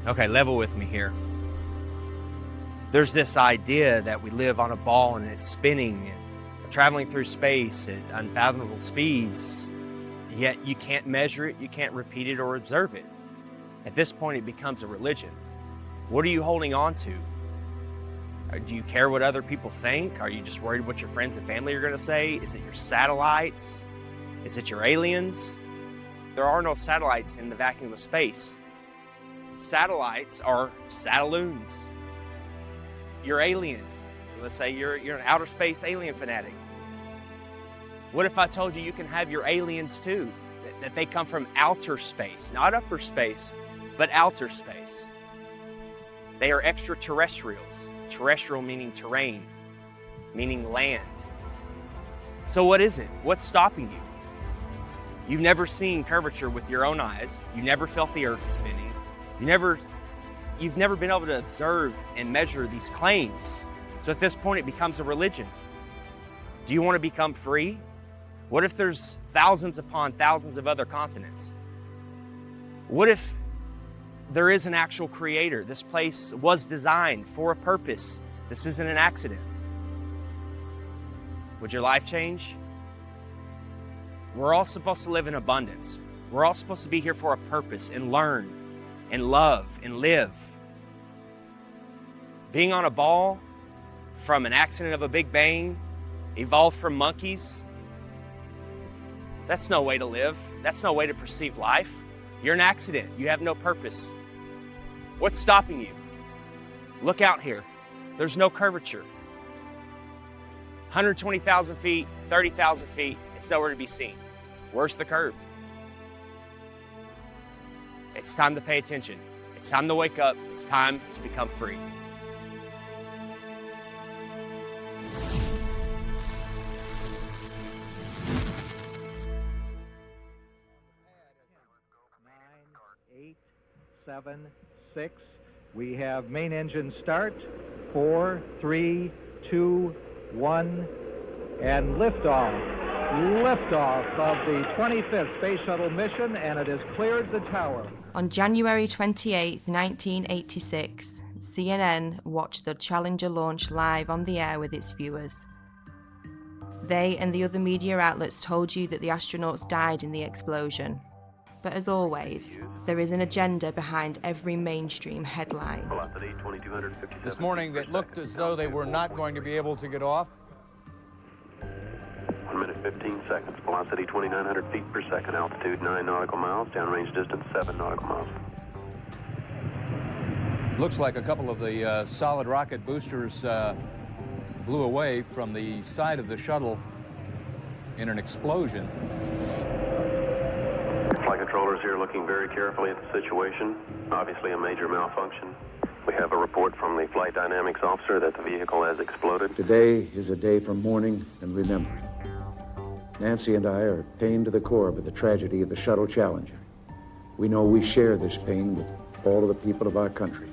Okay, level with me here. There's this idea that we live on a ball and it's spinning and traveling through space at unfathomable speeds, yet you can't measure it, you can't repeat it or observe it. At this point, it becomes a religion. What are you holding on to? Do you care what other people think? Are you just worried what your friends and family are going to say? Is it your satellites? Is it your aliens? There are no satellites in the vacuum of space. Satellites are satelloons. You're aliens. Let's say you're an outer space alien fanatic. What if I told you you can have your aliens too? That they come from outer space, not upper space, but outer space. They are extraterrestrials. Terrestrial meaning terrain, meaning land. So what is it? What's stopping you? You've never seen curvature with your own eyes. You never felt the earth spinning. You've never been able to observe and measure these claims. So at this point, it becomes a religion. Do you want to become free? What if there's thousands upon thousands of other continents? What if there is an actual creator? This place was designed for a purpose. This isn't an accident. Would your life change? We're all supposed to live in abundance. We're all supposed to be here for a purpose and learn and love and live. Being on a ball from an accident of a Big Bang, evolved from monkeys, that's no way to live. That's no way to perceive life. You're an accident. You have no purpose. What's stopping you? Look out here. There's no curvature. 120,000 feet, 30,000 feet, it's nowhere to be seen. Where's the curve? It's time to pay attention. It's time to wake up. It's time to become free. Seven, 6. We have main engine start. 4, 3, 2, 1, and liftoff. Liftoff of the 25th Space Shuttle mission, and it has cleared the tower. On January 28, 1986, CNN watched the Challenger launch live on the air with its viewers. They and the other media outlets told you that the astronauts died in the explosion. But as always, there is an agenda behind every mainstream headline. This morning, it looked as though they were not going to be able to get off. 1 minute, 15 seconds. Velocity 2,900 feet per second. Altitude 9 nautical miles. Downrange distance 7 nautical miles. Looks like a couple of the solid rocket boosters blew away from the side of the shuttle in an explosion. Flight controllers here looking very carefully at the situation. Obviously a major malfunction. We have a report from the flight dynamics officer that the vehicle has exploded. Today is a day for mourning and remembering. Nancy and I are pained to the core by the tragedy of the Shuttle Challenger. We know we share this pain with all of the people of our country.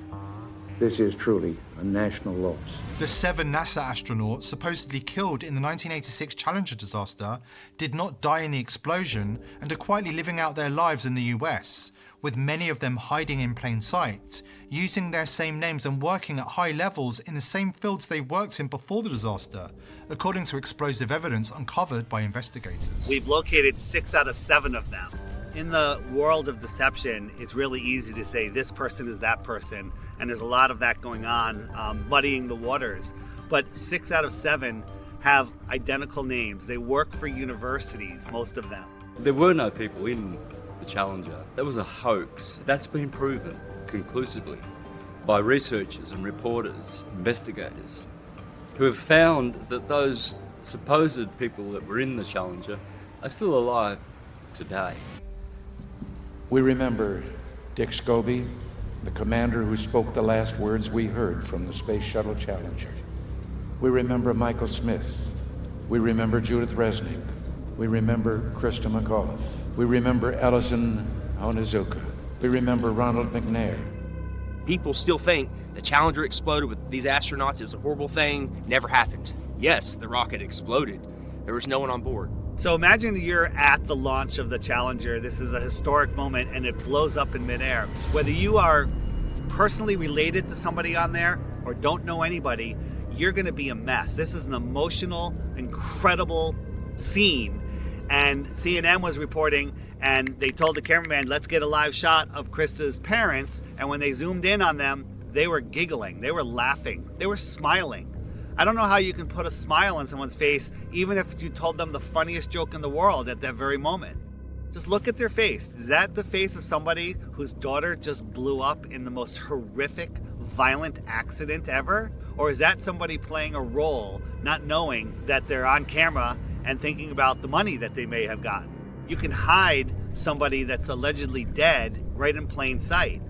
This is truly a national loss. The 7 NASA astronauts supposedly killed in the 1986 Challenger disaster did not die in the explosion and are quietly living out their lives in the US, with many of them hiding in plain sight, using their same names and working at high levels in the same fields they worked in before the disaster, according to explosive evidence uncovered by investigators. We've located 6 out of 7 of them. In the world of deception, it's really easy to say this person is that person, and there's a lot of that going on, muddying the waters. But 6 out of 7 have identical names. They work for universities, most of them. There were no people in the Challenger. That was a hoax. That's been proven conclusively by researchers and reporters, investigators, who have found that those supposed people that were in the Challenger are still alive today. We remember Dick Scobie, the commander who spoke the last words we heard from the Space Shuttle Challenger. We remember Michael Smith. We remember Judith Resnick. We remember Krista McAuliffe. We remember Ellison Onizuka. We remember Ronald McNair. People still think the Challenger exploded with these astronauts. It was a horrible thing. Never happened. Yes, the rocket exploded. There was no one on board. So imagine you're at the launch of the Challenger. This is a historic moment and it blows up in midair. Whether you are personally related to somebody on there or don't know anybody, you're going to be a mess. This is an emotional, incredible scene. And CNN was reporting, and they told the cameraman, let's get a live shot of Krista's parents. And when they zoomed in on them, they were giggling, they were laughing, they were smiling. I don't know how you can put a smile on someone's face, even if you told them the funniest joke in the world at that very moment. Just look at their face. Is that the face of somebody whose daughter just blew up in the most horrific, violent accident ever? Or is that somebody playing a role, not knowing that they're on camera and thinking about the money that they may have gotten? You can hide somebody that's allegedly dead right in plain sight.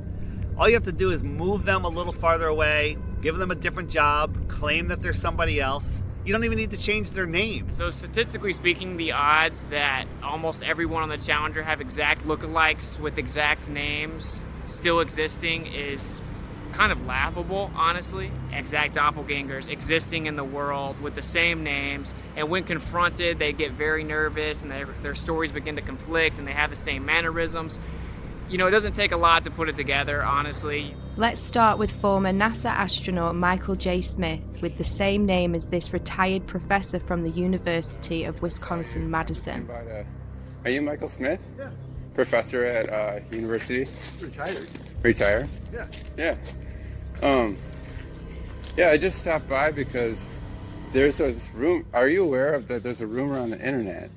All you have to do is move them a little farther away, give them a different job, claim that they're somebody else. You don't even need to change their name. So statistically speaking, the odds that almost everyone on the Challenger have exact lookalikes with exact names still existing is kind of laughable, honestly. Exact doppelgangers existing in the world with the same names, and when confronted, they get very nervous and their stories begin to conflict and they have the same mannerisms. You know, it doesn't take a lot to put it together, honestly. Let's start with former NASA astronaut Michael J. Smith, with the same name as this retired professor from the University of Wisconsin-Madison. Are you Michael Smith? Yeah. Professor at university? Retired. Retired? Yeah. Yeah. Yeah, I just stopped by because there's this room. Are you aware of that? There's a rumor on the internet.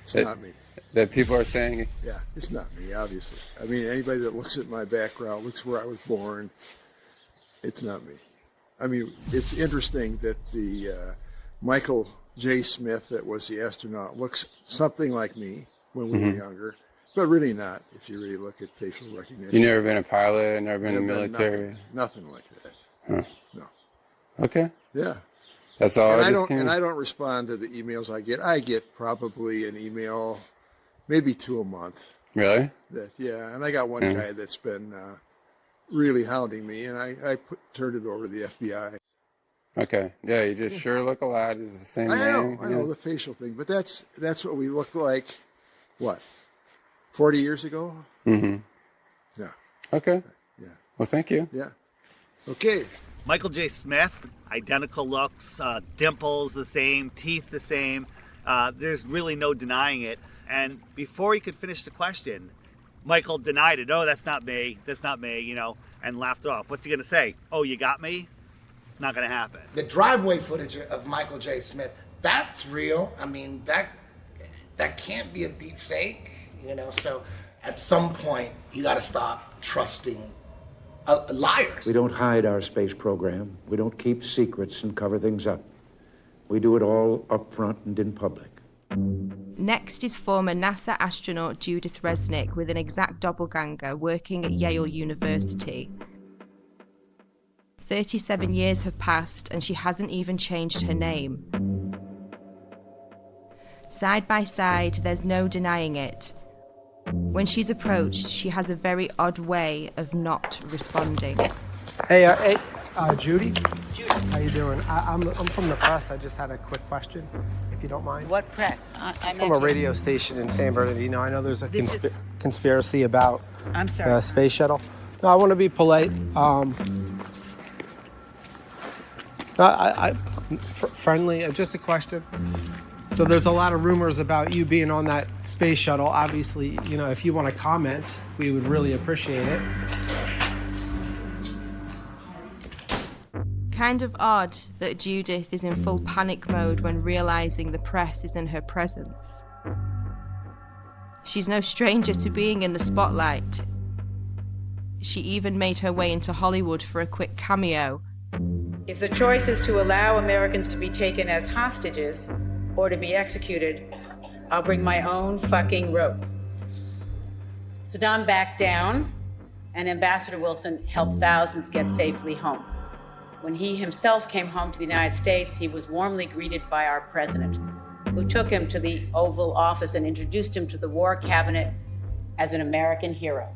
It's not me. That people are saying. Yeah, it's not me, obviously. I mean, anybody that looks at my background, looks where I was born, it's not me. I mean, it's interesting that the Michael J. Smith that was the astronaut looks something like me when we were younger, but really not if you really look at facial recognition. You never been a pilot, never been in the military? Nothing like that. Huh. No. Okay. Yeah. That's all. And I don't respond to the emails I get. I get probably an email, maybe 2 a month. Really? Yeah, and I got one guy that's been really hounding me, and I turned it over to the FBI. Okay. Yeah, you just sure look a lot. It's the same name. I know the facial thing, but that's what we looked like. What? 40 years ago? Mm-hmm. Yeah. Okay. Yeah. Well, thank you. Yeah. Okay. Michael J. Smith, identical looks, dimples the same, teeth the same. There's really no denying it. And before he could finish the question, Michael denied it. Oh, that's not me, you know, and laughed it off. What's he going to say? Oh, you got me? Not going to happen. The driveway footage of Michael J. Smith, that's real. I mean, that can't be a deep fake, you know, so at some point you got to stop trusting liars. We don't hide our space program. We don't keep secrets and cover things up. We do it all up front and in public. Next is former NASA astronaut Judith Resnick with an exact doppelganger working at Yale University. 37 years have passed and she hasn't even changed her name. Side by side, there's no denying it. When she's approached, she has a very odd way of not responding. Hey, Judy? Judy. How you doing? I'm from the press. I just had a quick question, if you don't mind. What press? I'm from a radio station in San Bernardino. I know there's a conspiracy about the space shuttle. No, I want to be polite. Friendly, just a question. So there's a lot of rumors about you being on that space shuttle. Obviously, you know, if you want to comment, we would really appreciate it. Kind of odd that Judith is in full panic mode when realizing the press is in her presence. She's no stranger to being in the spotlight. She even made her way into Hollywood for a quick cameo. If the choice is to allow Americans to be taken as hostages or to be executed, I'll bring my own fucking rope. Saddam backed down, and Ambassador Wilson helped thousands get safely home. When he himself came home to the United States, he was warmly greeted by our president, who took him to the Oval Office and introduced him to the War Cabinet as an American hero.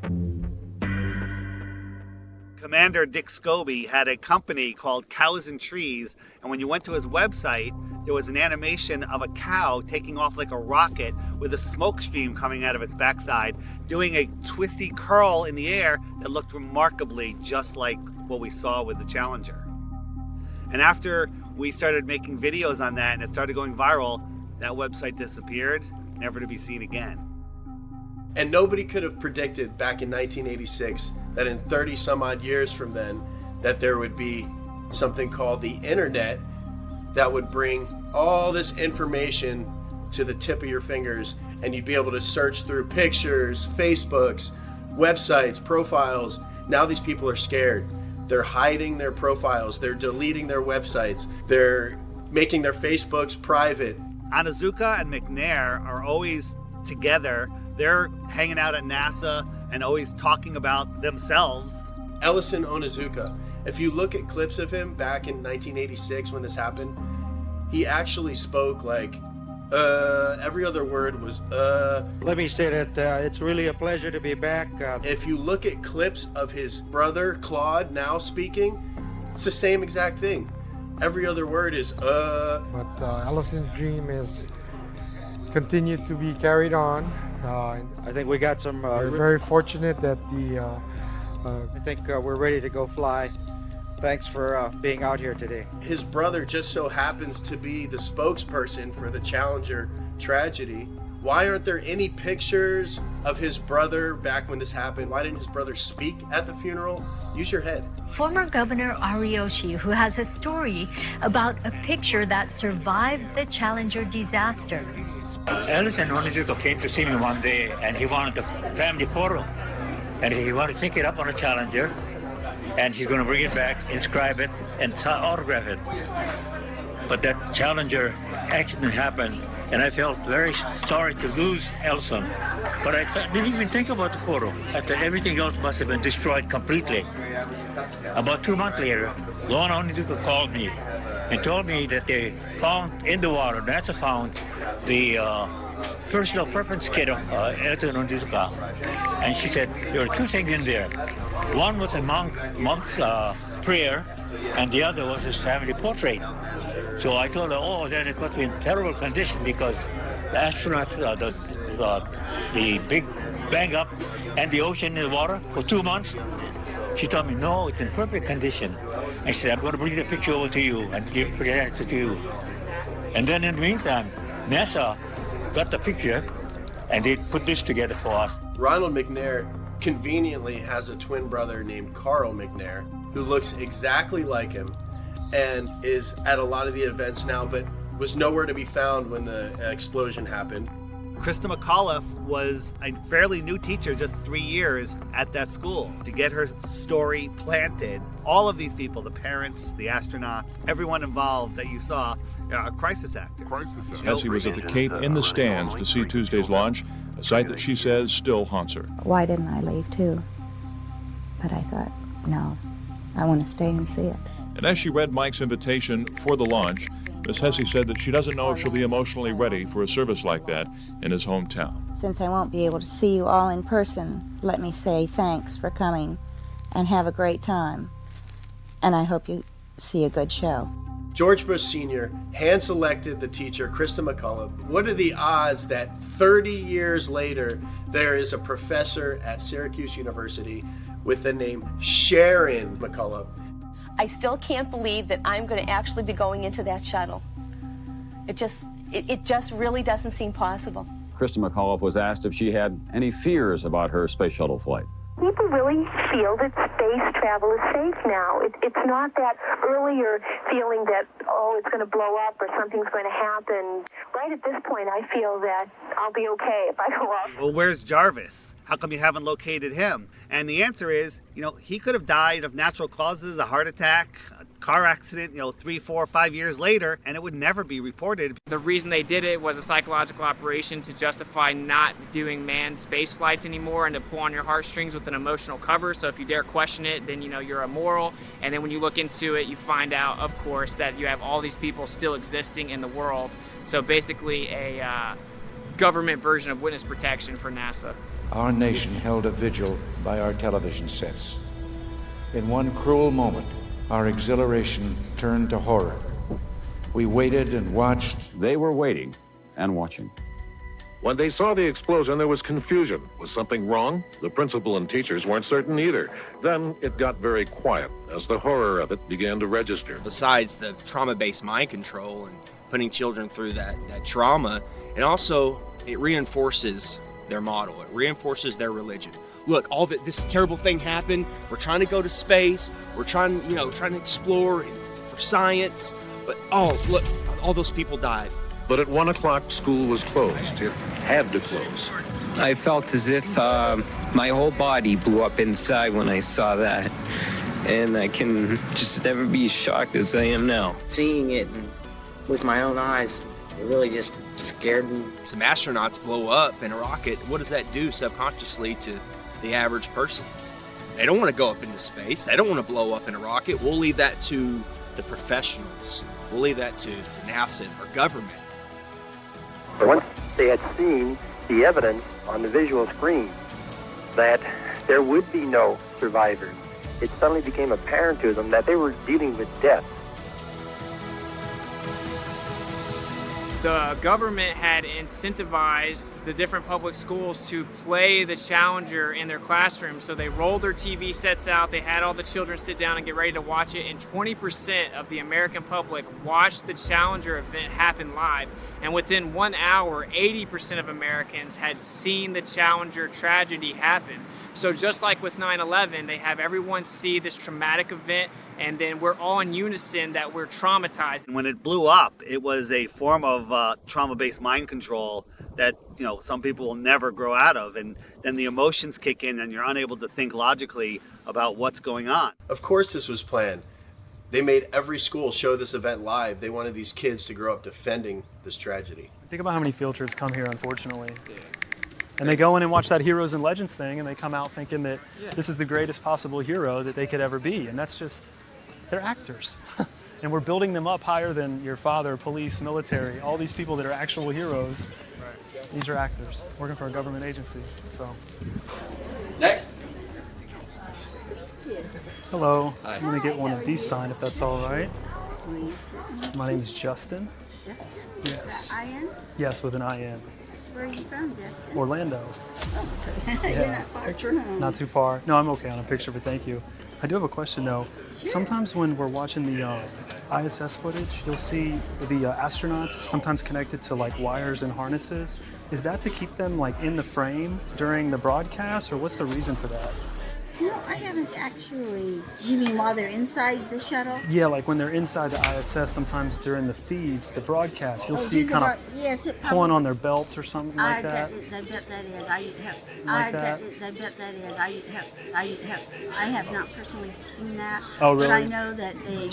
Commander Dick Scobie had a company called Cows and Trees, and when you went to his website, there was an animation of a cow taking off like a rocket with a smoke stream coming out of its backside, doing a twisty curl in the air that looked remarkably just like what we saw with the Challenger. And after we started making videos on that and it started going viral, that website disappeared, never to be seen again. And nobody could have predicted back in 1986 that in 30 some odd years from then that there would be something called the internet that would bring all this information to the tip of your fingers, and you'd be able to search through pictures, Facebooks, websites, profiles. Now these people are scared. They're hiding their profiles, they're deleting their websites, they're making their Facebooks private. Onizuka and McNair are always together. They're hanging out at NASA and always talking about themselves. Ellison Onizuka, if you look at clips of him back in 1986 when this happened, he actually spoke like, every other word was, Let me say that it's really a pleasure to be back. If you look at clips of his brother, Claude, now speaking, it's the same exact thing. Every other word is, But Ellison's dream is continued to be carried on. I think we got some... we're very fortunate that I think we're ready to go fly. Thanks for being out here today. His brother just so happens to be the spokesperson for the Challenger tragedy. Why aren't there any pictures of his brother back when this happened? Why didn't his brother speak at the funeral? Use your head. Former Governor Ariyoshi, who has a story about a picture that survived the Challenger disaster. Ellison Onizuka came to see me one day, and he wanted a family photo. And he wanted to take it up on a Challenger, and he's going to bring it back, inscribe it, and autograph it. But that Challenger accident happened, and I felt very sorry to lose Ellison. But I didn't even think about the photo. I thought everything else must have been destroyed completely. About 2 months later, Lorna Onizuka called me and told me that they found in the water, NASA found the personal preference kit of Ellison Onizuka. And she said, there were two things in there. One was a monk's prayer, and the other was his family portrait. So I told her, oh, then it must be in terrible condition because the astronauts, the big bang up and the ocean in the water for 2 months. She told me, no, it's in perfect condition. And she said, I'm going to bring the picture over to you and present it to you. And then in the meantime, NASA got the picture and they put this together for us. Ronald McNair conveniently has a twin brother named Carl McNair who looks exactly like him and is at a lot of the events now, but was nowhere to be found when the explosion happened. Krista McAuliffe was a fairly new teacher, just 3 years at that school. To get her story planted, all of these people, the parents, the astronauts, everyone involved that you saw, are crisis actors. Essie was at the Cape in the stands to see Tuesday's launch, a sight that she says still haunts her. Why didn't I leave too? But I thought, no, I want to stay and see it. And as she read Mike's invitation for the launch, Miss Hesse said that she doesn't know if she'll be emotionally ready for a service like that in his hometown. Since I won't be able to see you all in person, let me say thanks for coming and have a great time. And I hope you see a good show. George Bush Sr. hand-selected the teacher, Krista McAuliffe. What are the odds that 30 years later, there is a professor at Syracuse University with the name Sharon McAuliffe? I still can't believe that I'm going to actually be going into that shuttle. It just really doesn't seem possible. Krista McAuliffe was asked if she had any fears about her space shuttle flight. People really feel that space travel is safe now. It's not that earlier feeling that, oh, it's going to blow up or something's going to happen. Right at this point, I feel that I'll be okay if I go up. Well, where's Jarvis? How come you haven't located him? And the answer is, he could have died of natural causes, a heart attack, a car accident, 3, 4, 5 years later, and it would never be reported. The reason they did it was a psychological operation to justify not doing manned space flights anymore and to pull on your heartstrings with an emotional cover. So if you dare question it, then you're immoral. And then when you look into it, you find out, of course, that you have all these people still existing in the world. So basically a government version of witness protection for NASA. Our nation held a vigil by our television sets. In one cruel moment, our exhilaration turned to horror. We waited and watched. They were waiting and watching. When they saw the explosion, there was confusion. Was something wrong? The principal and teachers weren't certain either. Then it got very quiet as the horror of it began to register. Besides the trauma-based mind control and putting children through that trauma, and also it reinforces their model. It reinforces their religion. Look, this terrible thing happened. We're trying to go to space. We're trying to explore for science. But look, all those people died. But at 1 o'clock, school was closed. It had to close. I felt as if my whole body blew up inside when I saw that. And I can just never be as shocked as I am now. Seeing it with my own eyes, it really just scared me. Some astronauts blow up in a rocket. What does that do subconsciously to the average person? They don't want to go up into space. They don't want to blow up in a rocket. We'll leave that to the professionals. We'll leave that to NASA or government. Once they had seen the evidence on the visual screen that there would be no survivors, it suddenly became apparent to them that they were dealing with death. The government had incentivized the different public schools to play the Challenger in their classrooms. So they rolled their TV sets out, they had all the children sit down and get ready to watch it, and 20% of the American public watched the Challenger event happen live. And within 1 hour, 80% of Americans had seen the Challenger tragedy happen. So just like with 9/11, they have everyone see this traumatic event, and then we're all in unison that we're traumatized. When it blew up, it was a form of trauma-based mind control that some people will never grow out of, and then the emotions kick in and you're unable to think logically about what's going on. Of course this was planned. They made every school show this event live. They wanted these kids to grow up defending this tragedy. Think about how many field trips come here, unfortunately. And they go in and watch that Heroes and Legends thing, and they come out thinking that this is the greatest possible hero that they could ever be. And that's just, they're actors. And we're building them up higher than your father, police, military, all these people that are actual heroes. These are actors working for a government agency. So. Next. Hello. Hi. I'm going to get one of these signed if that's all right. My name is Justin. Justin? Yes. IN? Yes, with an IN. Where are you from, Justin? Orlando. Oh, so you're not far from home. Not too far. No, I'm okay on a picture, but thank you. I do have a question though. Sure. Sometimes when we're watching the ISS footage, you'll see the astronauts sometimes connected to like wires and harnesses. Is that to keep them like in the frame during the broadcast, or what's the reason for that? No, I haven't actually. You mean while they're inside the shuttle? Yeah, like when they're inside the ISS, sometimes during the feeds, the broadcast, you'll see kind of yes, pulling on their belts or something like that. I bet that is. I have not personally seen that. Oh, really? But I know that they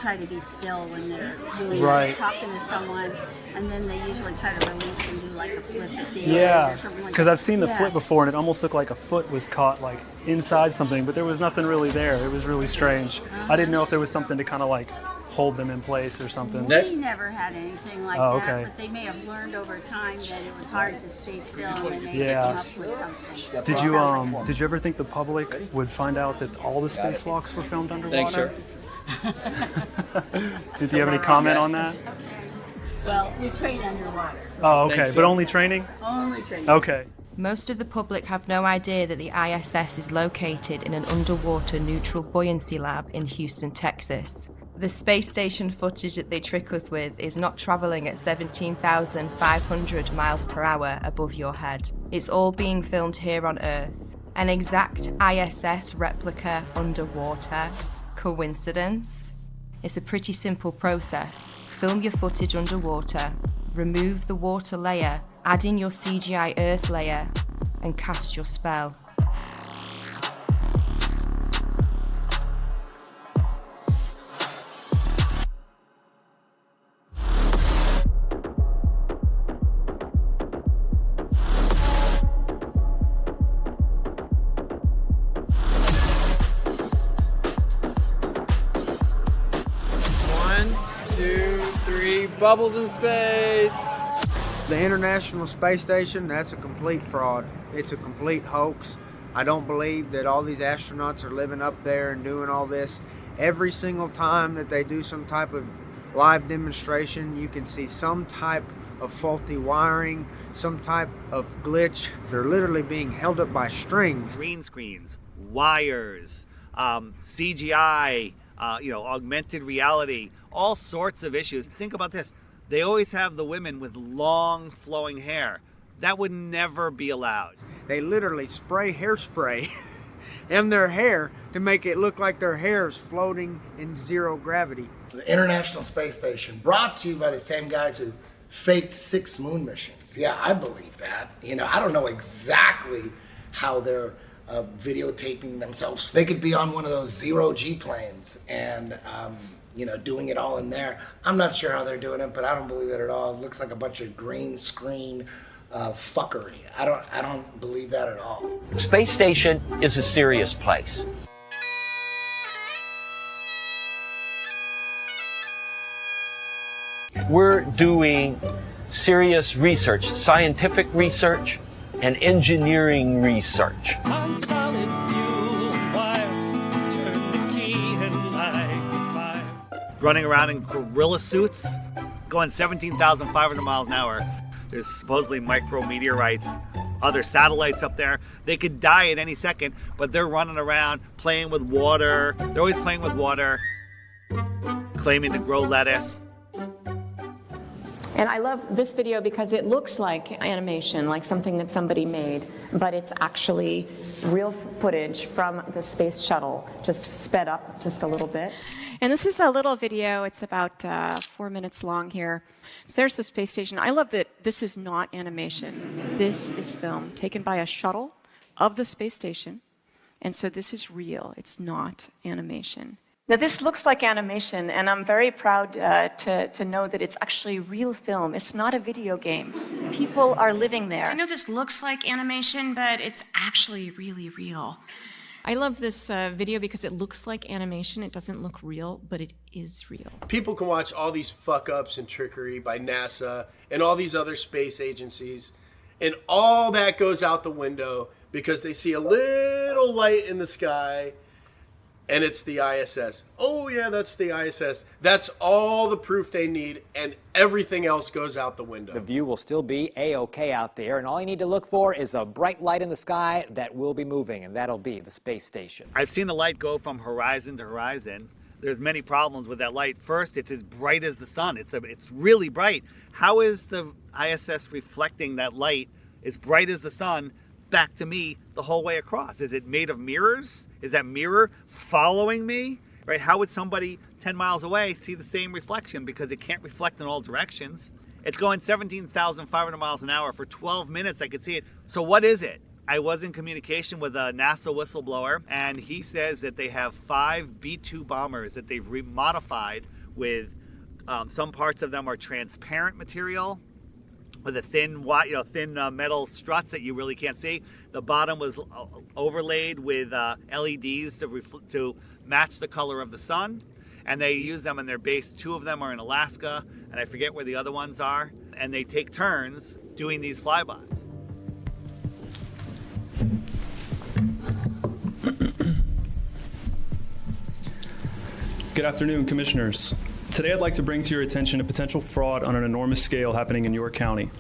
try to be still when they're doing talking to someone, and then they usually try to release and do like a flip at the end or something like because that. I've seen the flip before, and it almost looked like a foot was caught like inside something, but there was nothing really there. It was really strange. I didn't know if there was something to kind of like hold them in place or something. We never had anything like Oh, that, okay. but they may have learned over time that it was hard to stay still, and they may have come up with something. Did you ever think the public would find out that all the spacewalks were filmed underwater? Did you have any comment on that? Well, we train underwater. Oh, okay, but only training? Only training. Okay. Most of the public have no idea that the ISS is located in an underwater neutral buoyancy lab in Houston, Texas. The space station footage that they trick us with is not travelling at 17,500 miles per hour above your head. It's all being filmed here on Earth. An exact ISS replica underwater. Coincidence? It's a pretty simple process. Film your footage underwater, remove the water layer, add in your CGI Earth layer, and cast your spell. Bubbles in space. The International Space Station, that's a complete fraud. It's a complete hoax. I don't believe that all these astronauts are living up there and doing all this. Every single time that they do some type of live demonstration, you can see some type of faulty wiring, some type of glitch. They're literally being held up by strings. Green screens, wires, CGI, augmented reality, all sorts of issues. Think about this. They always have the women with long flowing hair. That would never be allowed. They literally spray hairspray in their hair to make it look like their hair is floating in zero gravity. The International Space Station, brought to you by the same guys who faked 6 moon missions. Yeah, I believe that. I don't know exactly how they're videotaping themselves. They could be on one of those zero-G planes and, doing it all in there. I'm not sure how they're doing it, but I don't believe it at all. It looks like a bunch of green screen fuckery. I don't believe that at all. Space station is a serious place. We're doing serious research, scientific research and engineering research. On solid fuel wires, turn the key and light the fire. Running around in gorilla suits, going 17,500 miles an hour. There's supposedly micrometeorites, other satellites up there. They could die at any second, but they're running around playing with water. They're always playing with water, claiming to grow lettuce. And I love this video because it looks like animation, like something that somebody made, but it's actually real footage from the space shuttle, just sped up just a little bit. And this is a little video. It's about 4 minutes long here. So there's the space station. I love that this is not animation. This is film taken by a shuttle of the space station. And so this is real. It's not animation. Now, this looks like animation, and I'm very proud to know that it's actually real film. It's not a video game. People are living there. I know this looks like animation, but it's actually really real. I love this video because it looks like animation. It doesn't look real, but it is real. People can watch all these fuck-ups and trickery by NASA and all these other space agencies, and all that goes out the window because they see a little light in the sky, and it's the ISS. Oh yeah, that's the ISS. That's all the proof they need, and everything else goes out the window. The view will still be A-OK out there, and all you need to look for is a bright light in the sky that will be moving, and that'll be the space station. I've seen the light go from horizon to horizon. There's many problems with that light. First, it's as bright as the sun. It's really bright. How is the ISS reflecting that light as bright as the sun back to me the whole way across? Is it made of mirrors? Is that mirror following me? Right? How would somebody 10 miles away see the same reflection because it can't reflect in all directions? It's going 17,500 miles an hour. For 12 minutes I could see it. So what is it? I was in communication with a NASA whistleblower, and he says that they have 5 B-2 bombers that they've remodified with some parts of them are transparent material with a thin metal struts that you really can't see. The bottom was overlaid with LEDs to match the color of the sun, and they use them in their base. 2 of them are in Alaska, and I forget where the other ones are, and they take turns doing these flybys. Good afternoon, Commissioners. Today I'd like to bring to your attention a potential fraud on an enormous scale happening in York County.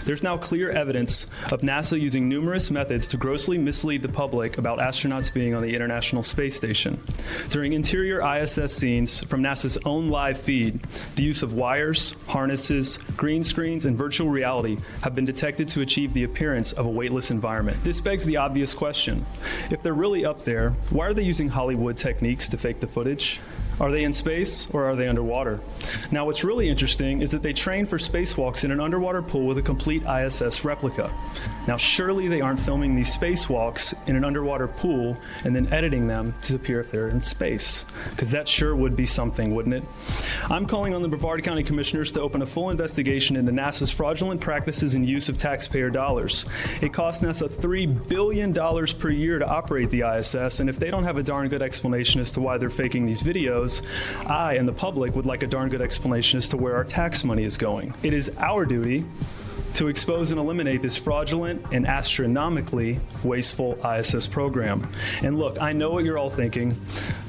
There's now clear evidence of NASA using numerous methods to grossly mislead the public about astronauts being on the International Space Station. During interior ISS scenes from NASA's own live feed, the use of wires, harnesses, green screens, and virtual reality have been detected to achieve the appearance of a weightless environment. This begs the obvious question. If they're really up there, why are they using Hollywood techniques to fake the footage? Are they in space or are they underwater? Now, what's really interesting is that they train for spacewalks in an underwater pool with a complete ISS replica. Now, surely they aren't filming these spacewalks in an underwater pool and then editing them to appear if they're in space, because that sure would be something, wouldn't it? I'm calling on the Brevard County Commissioners to open a full investigation into NASA's fraudulent practices and use of taxpayer dollars. It costs NASA $3 billion per year to operate the ISS, and if they don't have a darn good explanation as to why they're faking these videos, I and the public would like a darn good explanation as to where our tax money is going. It is our duty to expose and eliminate this fraudulent and astronomically wasteful ISS program. And look, I know what you're all thinking.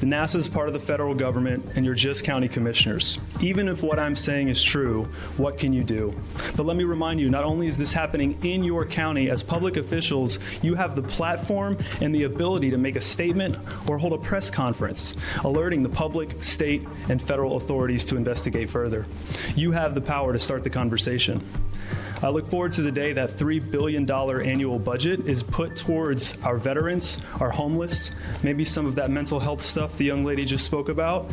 NASA is part of the federal government, and you're just county commissioners. Even if what I'm saying is true, what can you do? But let me remind you, not only is this happening in your county, as public officials, you have the platform and the ability to make a statement or hold a press conference, alerting the public, state, and federal authorities to investigate further. You have the power to start the conversation. I look forward to the day that $3 billion annual budget is put towards our veterans, our homeless, maybe some of that mental health stuff the young lady just spoke about,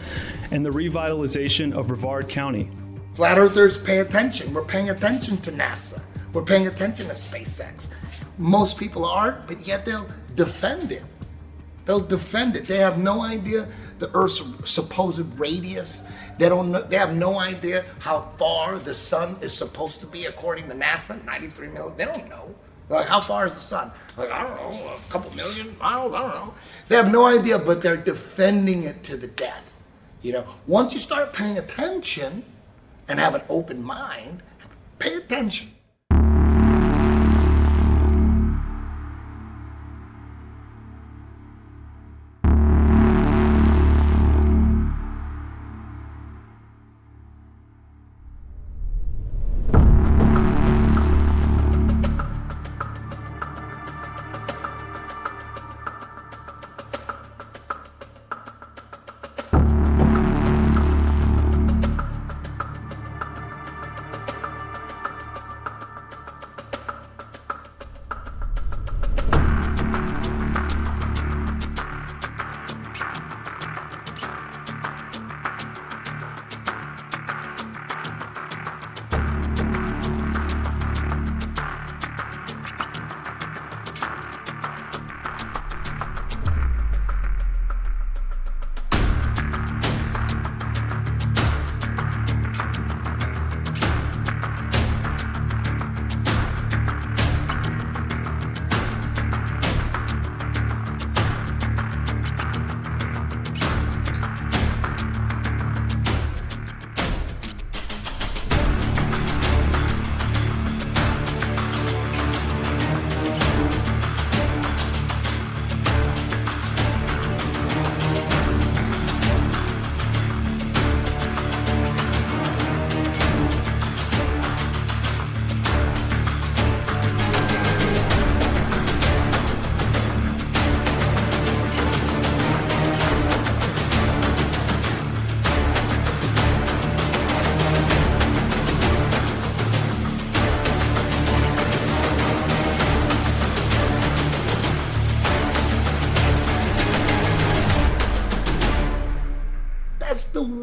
and the revitalization of Brevard County. Flat Earthers pay attention. We're paying attention to NASA. We're paying attention to SpaceX. Most people aren't, but yet they'll defend it. They'll defend it. They have no idea the Earth's supposed radius. They have no idea how far the sun is supposed to be according to NASA, 93 million. They don't know. Like, how far is the sun? Like, I don't know, a couple million miles, I don't know. They have no idea, but they're defending it to the death. You know, once you start paying attention and have an open mind, pay attention.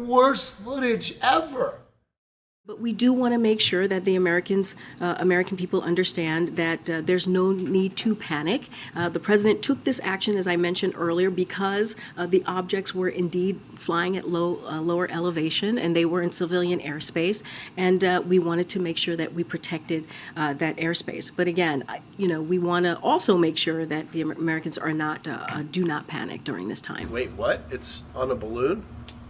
Worst footage ever. But we do want to make sure that the American people understand that there's no need to panic. The president took this action, as I mentioned earlier, because the objects were indeed flying at lower elevation, and they were in civilian airspace, and we wanted to make sure that we protected that airspace. But again, we want to also make sure that the Americans are not do not panic during this time. Wait, what? It's on a balloon?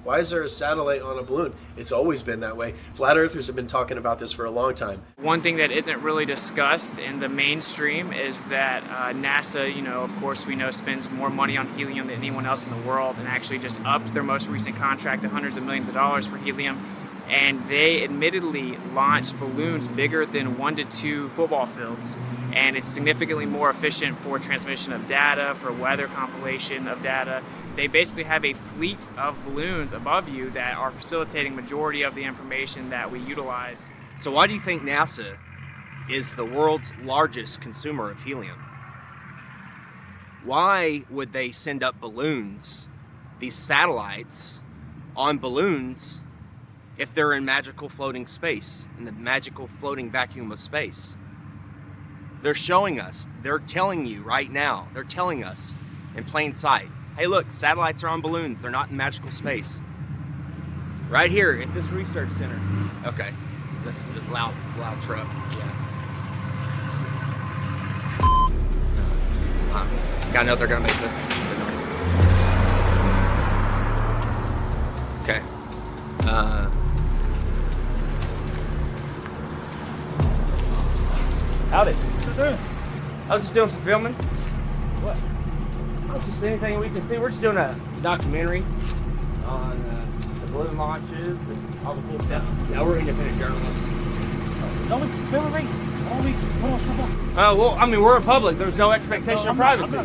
Why is there a satellite on a balloon? It's always been that way. Flat Earthers have been talking about this for a long time. One thing that isn't really discussed in the mainstream is that NASA, of course we know, spends more money on helium than anyone else in the world, and actually just upped their most recent contract to hundreds of millions of dollars for helium. And they admittedly launched balloons bigger than 1 to 2 football fields. And it's significantly more efficient for transmission of data, for weather compilation of data. They basically have a fleet of balloons above you that are facilitating majority of the information that we utilize. So why do you think NASA is the world's largest consumer of helium? Why would they send up balloons, these satellites, on balloons if they're in magical floating space, in the magical floating vacuum of space? They're showing us, they're telling you right now, they're telling us in plain sight, hey look, satellites are on balloons, they're not in magical space. Right here at this research center. Okay, this loud truck, yeah. Gotta know they're gonna make the noise. Okay. I was just doing some filming. What? Oh, just anything we can see. We're just doing a documentary on the balloon launches and all the cool stuff. Yeah, we're independent journalists. Don't we film me? Well, I mean, we're in public. There's no expectation of privacy.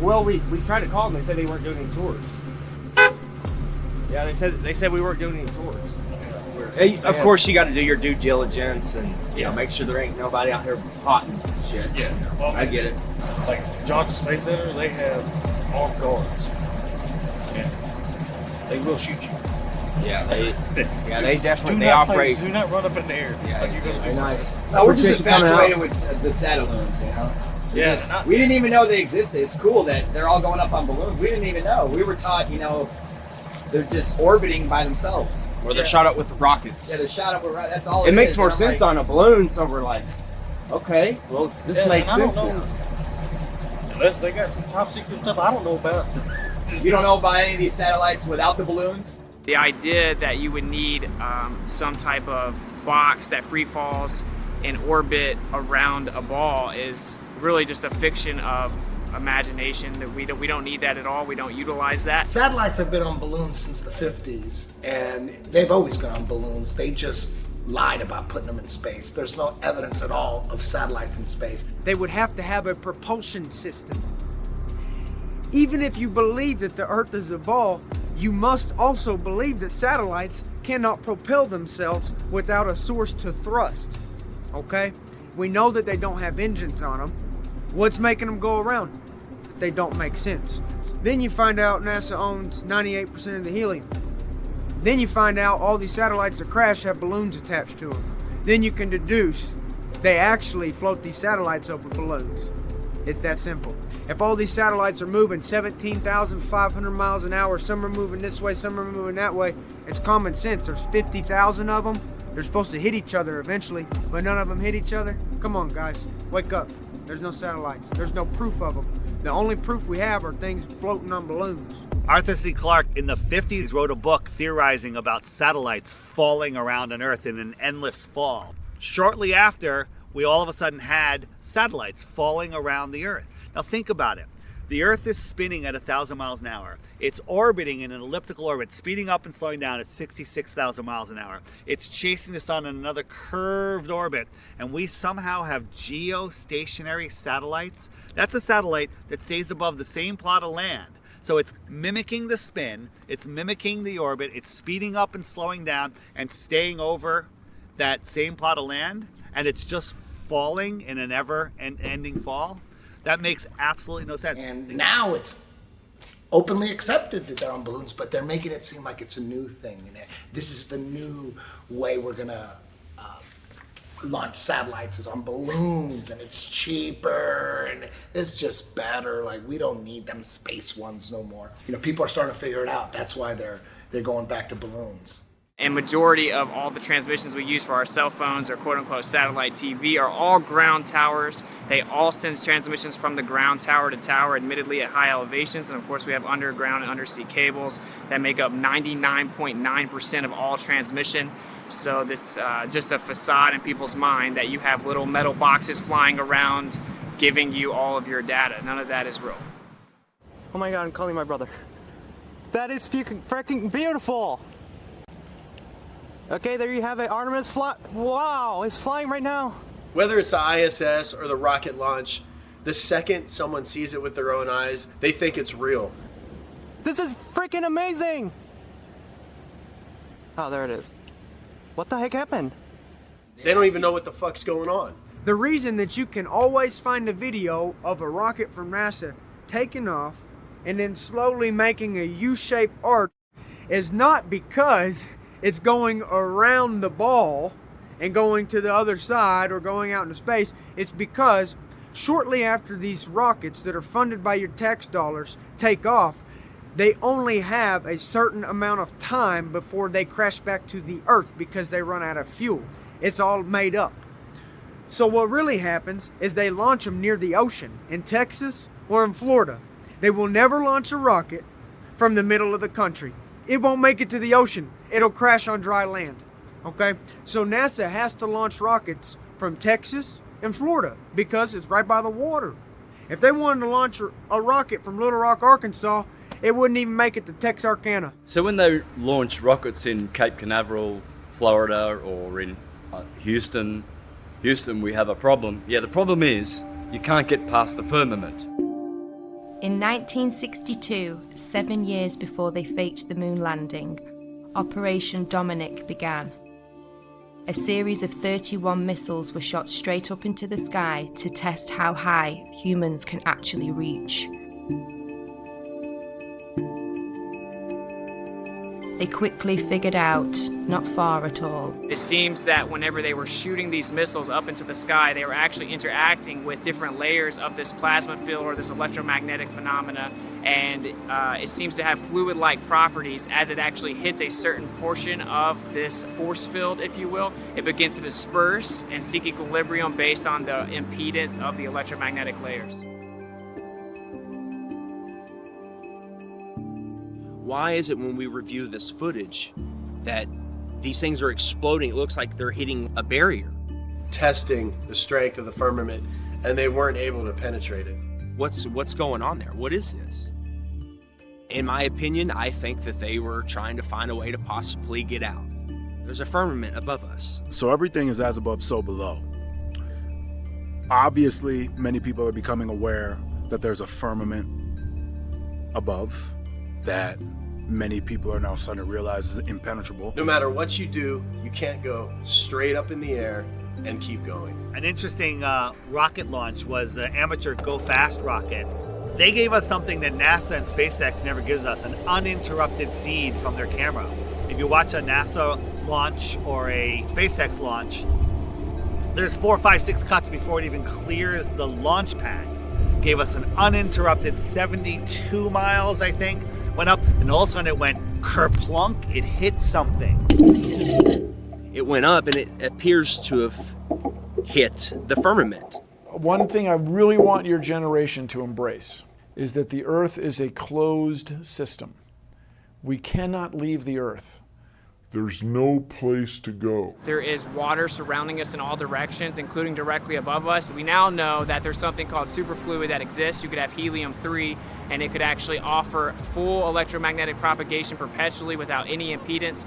Well, we tried to call them. They said they weren't doing any tours. Yeah, they said we weren't doing any tours. Hey, of course, you got to do your due diligence and make sure there ain't nobody out here potting shit. Yeah, well, I get it. Like Johnson Space Center, they have armed guards. Yeah, they will shoot you. Yeah, they definitely do not operate. Do not run up in the air. Yeah, like you're gonna be nice. No, we're just infatuated with the Saddleloons, Yeah, we didn't even know they existed. It's cool that they're all going up on balloons. We didn't even know. We were taught, they're just orbiting by themselves. Or they're shot up with rockets. Yeah, they're shot up with rockets. That's all. It makes more sense on a balloon, so we're like, okay, well, this makes sense now. Unless they got some top secret stuff I don't know about. You don't know about any of these satellites without the balloons? The idea that you would need some type of box that free falls in orbit around a ball is really just a fiction of imagination. That we don't need that at all. We don't utilize that. Satellites have been on balloons since the 50s, and they've always been on balloons. They just lied about putting them in space. There's no evidence at all of satellites in space. They would have to have a propulsion system. Even if you believe that the Earth is a ball, you must also believe that satellites cannot propel themselves without a source to thrust. Okay? We know that they don't have engines on them. What's making them go around? They don't make sense. Then you find out NASA owns 98% of the helium. Then you find out all these satellites that crash have balloons attached to them. Then you can deduce they actually float these satellites over balloons. It's that simple. If all these satellites are moving 17,500 miles an hour, some are moving this way, some are moving that way, it's common sense. There's 50,000 of them. They're supposed to hit each other eventually, but none of them hit each other. Come on, guys, wake up. There's no satellites. There's no proof of them. The only proof we have are things floating on balloons. Arthur C. Clarke in the 50s wrote a book theorizing about satellites falling around on Earth in an endless fall. Shortly after, we all of a sudden had satellites falling around the Earth. Now think about it. The Earth is spinning at 1,000 miles an hour. It's orbiting in an elliptical orbit, speeding up and slowing down at 66,000 miles an hour. It's chasing the sun in another curved orbit, and we somehow have geostationary satellites. That's a satellite that stays above the same plot of land. So it's mimicking the spin, it's mimicking the orbit, it's speeding up and slowing down and staying over that same plot of land, and it's just falling in an ever-ending fall. That makes absolutely no sense. And now it's openly accepted that they're on balloons, but they're making it seem like it's a new thing. And this is the new way we're gonna launch satellites, is on balloons, and it's cheaper and it's just better. Like, we don't need them space ones no more. People are starting to figure it out. That's why they're going back to balloons. And majority of all the transmissions we use for our cell phones or quote-unquote satellite TV are all ground towers. They all send transmissions from the ground tower to tower, admittedly at high elevations. And of course we have underground and undersea cables that make up 99.9% of all transmission. So this just a facade in people's mind that you have little metal boxes flying around giving you all of your data. None of that is real. Oh my God, I'm calling my brother. That is freaking beautiful. Okay, there you have it. Artemis fly. Wow, it's flying right now. Whether it's the ISS or the rocket launch, the second someone sees it with their own eyes, they think it's real. This is freaking amazing. Oh, there it is. What the heck happened? They don't even know what the fuck's going on. The reason that you can always find a video of a rocket from NASA taking off and then slowly making a U-shaped arc is not because it's going around the ball and going to the other side or going out into space. It's because shortly after these rockets that are funded by your tax dollars take off, they only have a certain amount of time before they crash back to the Earth because they run out of fuel. It's all made up. So what really happens is they launch them near the ocean in Texas or in Florida. They will never launch a rocket from the middle of the country. It won't make it to the ocean. It'll crash on dry land. Okay? So NASA has to launch rockets from Texas in Florida because it's right by the water. If they wanted to launch a rocket from Little Rock, Arkansas, it wouldn't even make it to Texarkana. So when they launch rockets in Cape Canaveral, Florida, or in Houston, we have a problem. Yeah, the problem is you can't get past the firmament. In 1962, 7 years before they faked the moon landing, Operation Dominic began. A series of 31 missiles were shot straight up into the sky to test how high humans can actually reach. They quickly figured out not far at all. It seems that whenever they were shooting these missiles up into the sky, they were actually interacting with different layers of this plasma field or this electromagnetic phenomena, and it seems to have fluid-like properties. As it actually hits a certain portion of this force field, if you will, it begins to disperse and seek equilibrium based on the impedance of the electromagnetic layers. Why is it when we review this footage that these things are exploding? It looks like they're hitting a barrier. Testing the strength of the firmament, and they weren't able to penetrate it. What's going on there? What is this? In my opinion, I think that they were trying to find a way to possibly get out. There's a firmament above us. So everything is as above, so below. Obviously, many people are becoming aware that there's a firmament above that many people are now starting to realize is impenetrable. No matter what you do, you can't go straight up in the air and keep going. An interesting rocket launch was the amateur Go Fast rocket. They gave us something that NASA and SpaceX never gives us, an uninterrupted feed from their camera. If you watch a NASA launch or a SpaceX launch, there's 4, 5, 6 cuts before it even clears the launch pad. Gave us an uninterrupted 72 miles, I think. Went up, and all of a sudden it went kerplunk, it hit something. It went up, and it appears to have hit the firmament. One thing I really want your generation to embrace is that the Earth is a closed system. We cannot leave the Earth. There's no place to go. There is water surrounding us in all directions, including directly above us. We now know that there's something called superfluid that exists. You could have helium-3, and it could actually offer full electromagnetic propagation perpetually without any impedance.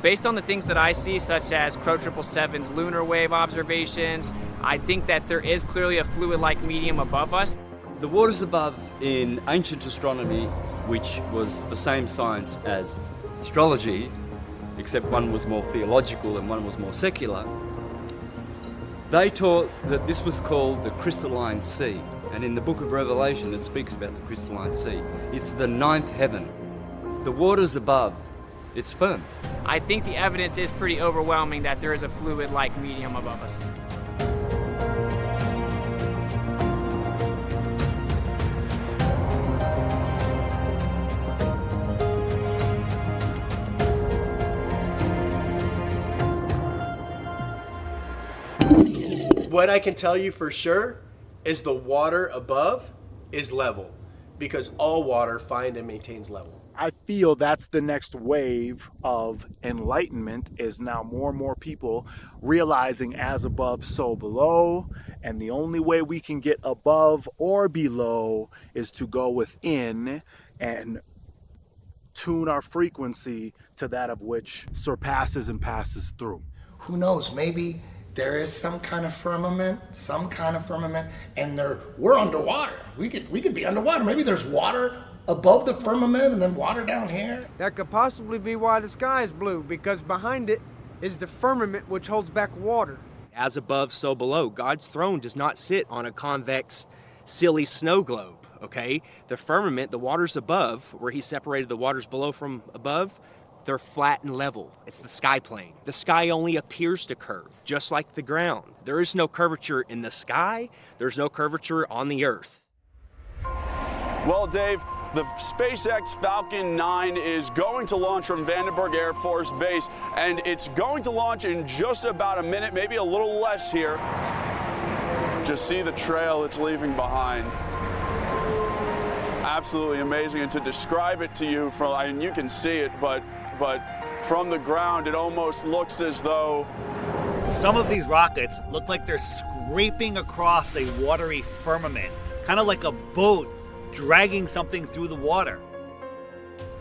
Based on the things that I see, such as Crow 777's lunar wave observations, I think that there is clearly a fluid-like medium above us. The waters above in ancient astronomy, which was the same science as astrology, except one was more theological and one was more secular, they taught that this was called the crystalline sea. And in the book of Revelation, it speaks about the crystalline sea. It's the 9th heaven. The waters above, it's firm. I think the evidence is pretty overwhelming that there is a fluid-like medium above us. What I can tell you for sure is the water above is level, because all water finds and maintains level. I feel that's the next wave of enlightenment, is now more and more people realizing as above, so below. And the only way we can get above or below is to go within and tune our frequency to that of which surpasses and passes through. Who knows, maybe there is some kind of firmament, and we're underwater. We could be underwater. Maybe there's water above the firmament and then water down here. That could possibly be why the sky is blue, because behind it is the firmament, which holds back water. As above, so below. God's throne does not sit on a convex, silly snow globe, okay? The firmament, the waters above, where he separated the waters below from above, they're flat and level. It's the sky plane. The sky only appears to curve, just like the ground. There is no curvature in the sky. There's no curvature on the earth. Well, Dave, the SpaceX Falcon 9 is going to launch from Vandenberg Air Force Base, and it's going to launch in just about a minute, maybe a little less here. Just see the trail it's leaving behind. Absolutely amazing, and to describe it to you, and you can see it, but from the ground, it almost looks as though Some of these rockets look like they're scraping across a watery firmament, kind of like a boat dragging something through the water.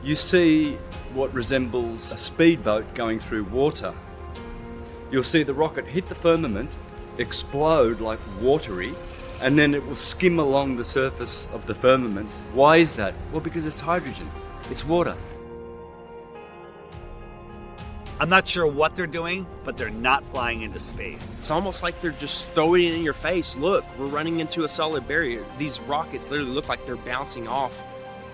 You see what resembles a speedboat going through water. You'll see the rocket hit the firmament, explode like watery, and then it will skim along the surface of the firmament. Why is that? Well, because it's hydrogen. It's water. I'm not sure what they're doing, but they're not flying into space. It's almost like they're just throwing it in your face. Look, we're running into a solid barrier. These rockets literally look like they're bouncing off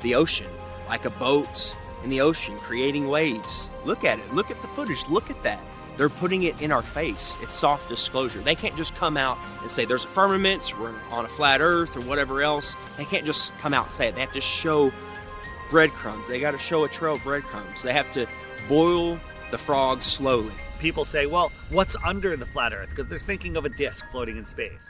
the ocean, like a boat in the ocean, creating waves. Look at it. Look at the footage. Look at that. They're putting it in our face. It's soft disclosure. They can't just come out and say there's a firmament, we're on a flat earth or whatever else. They can't just come out and say it. They have to show breadcrumbs. They got to show a trail of breadcrumbs. They have to boil the frog slowly. People say, well, what's under the flat earth? Because they're thinking of a disk floating in space.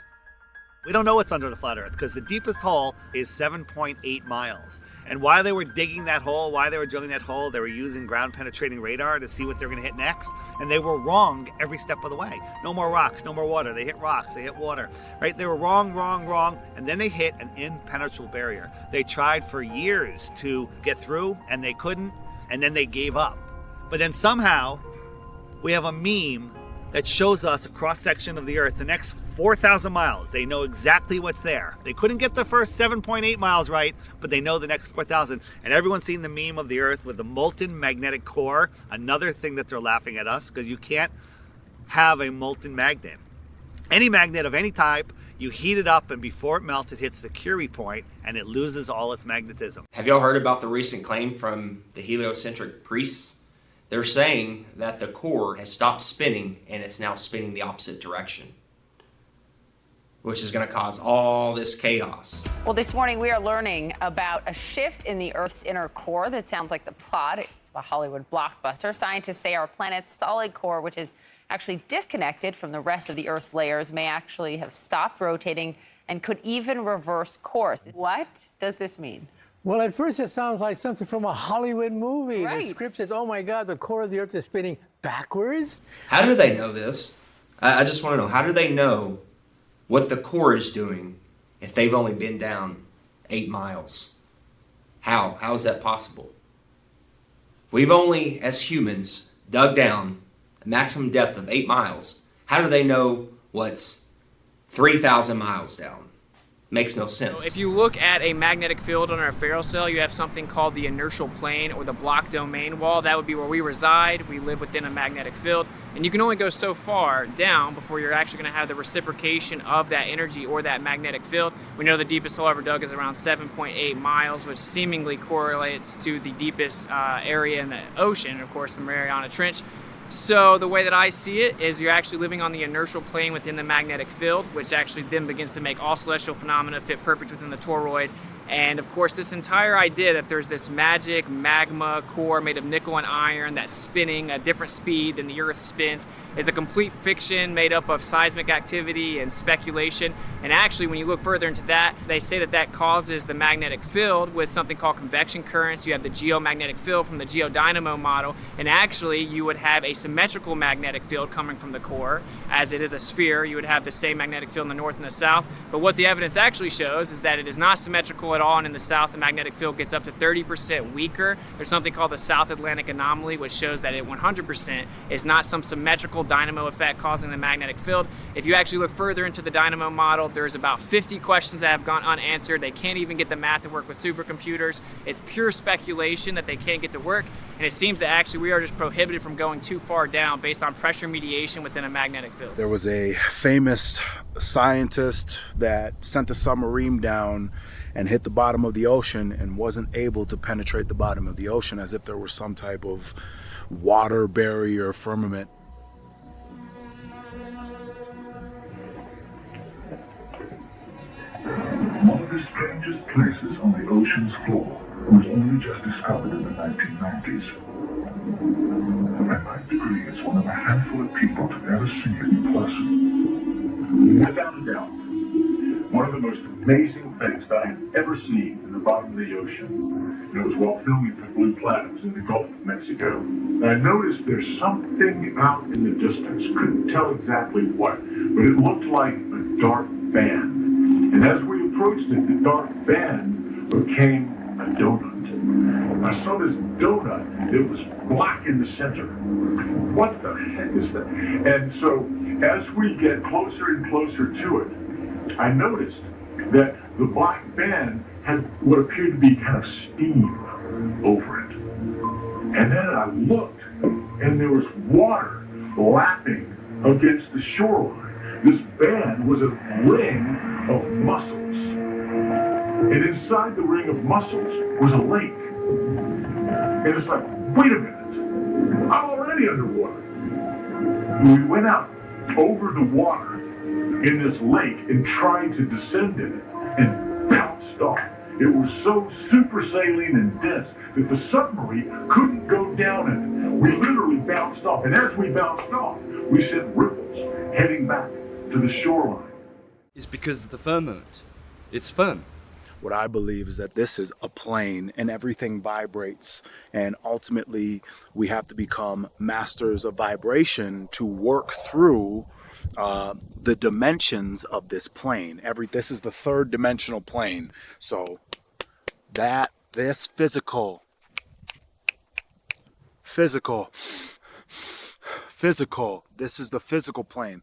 We don't know what's under the flat earth because the deepest hole is 7.8 miles. And while they were digging that hole, while they were drilling that hole, they were using ground penetrating radar to see what they're going to hit next. And they were wrong every step of the way. No more rocks, no more water. They hit rocks, they hit water, right? They were wrong. And then they hit an impenetrable barrier. They tried for years to get through and they couldn't. And then they gave up. But then somehow we have a meme that shows us a cross-section of the Earth, the next 4,000 miles. They know exactly what's there. They couldn't get the first 7.8 miles right, but they know the next 4,000. And everyone's seen the meme of the Earth with the molten magnetic core. Another thing that they're laughing at us, because you can't have a molten magnet. Any magnet of any type, you heat it up, and before it melts, it hits the Curie point, and it loses all its magnetism. Have y'all heard about the recent claim from the heliocentric priests? They're saying that the core has stopped spinning and it's now spinning the opposite direction, which is going to cause all this chaos. Well, this morning we are learning about a shift in the Earth's inner core that sounds like the plot of a Hollywood blockbuster. Scientists say our planet's solid core, which is actually disconnected from the rest of the Earth's layers, may actually have stopped rotating and could even reverse course. What does this mean? Well, at first it sounds like something from a Hollywood movie. Right. The script says, oh my God, the core of the Earth is spinning backwards. How do they know this? I just want to know, how do they know what the core is doing if they've only been down 8 miles? How is that possible? We've only, as humans, dug down a maximum depth of 8 miles. How do they know what's 3,000 miles down? Makes no sense. So if you look at a magnetic field on our ferrocell, you have something called the inertial plane or the block domain wall. That would be where we reside. We live within a magnetic field. And you can only go so far down before you're actually going to have the reciprocation of that energy or that magnetic field. We know the deepest hole ever dug is around 7.8 miles, which seemingly correlates to the deepest area in the ocean, of course, the Mariana Trench. So the way that I see it is you're actually living on the inertial plane within the magnetic field, which actually then begins to make all celestial phenomena fit perfect within the toroid. And of course, this entire idea that there's this magic magma core made of nickel and iron that's spinning at a different speed than the Earth spins is a complete fiction made up of seismic activity and speculation. And actually, when you look further into that, they say that that causes the magnetic field with something called convection currents. You have the geomagnetic field from the geodynamo model, and actually you would have a symmetrical magnetic field coming from the core. As it is a sphere, you would have the same magnetic field in the north and the south. But what the evidence actually shows is that it is not symmetrical at all, and in the south the magnetic field gets up to 30% weaker. There's something called the South Atlantic anomaly, which shows that it 100% is not some symmetrical dynamo effect causing the magnetic field. If you actually look further into the dynamo model, there's about 50 questions that have gone unanswered. They can't even get the math to work with supercomputers. It's pure speculation that they can't get to work, and it seems that actually we are just prohibited from going too far down based on pressure mediation within a magnetic field. There was a famous scientist that sent a submarine down and hit the bottom of the ocean and wasn't able to penetrate the bottom of the ocean, as if there was some type of water barrier firmament. One of the strangest places on the ocean's floor was only just discovered in the 1990s. The 9th degree is one of a handful of people to ever see it in person. Without a doubt, one of the most amazing things that I have ever seen in the bottom of the ocean. And it was while filming for Blue plateaus in the Gulf of Mexico. I noticed there's something out in the distance. Couldn't tell exactly what, but it looked like a dark band. And as we approached it, the dark band became a donut. I saw this donut. It was black in the center. What the heck is that? And so as we get closer and closer to it, I noticed that the black band had what appeared to be kind of steam over it. And then I looked, and there was water lapping against the shoreline. This band was a ring of mussels. And inside the ring of mussels was a lake. And it's like, wait a minute, I'm already underwater. We went out over the water in this lake and tried to descend in it and bounced off. It was so super saline and dense that the submarine couldn't go down in it. We literally bounced off, and as we bounced off, we sent ripples heading back to the shoreline. It's because of the firmament. It's firm. What I believe is that this is a plane and everything vibrates, and ultimately we have to become masters of vibration to work through the dimensions of this plane. This is the third dimensional plane. So this physical, this is the physical plane.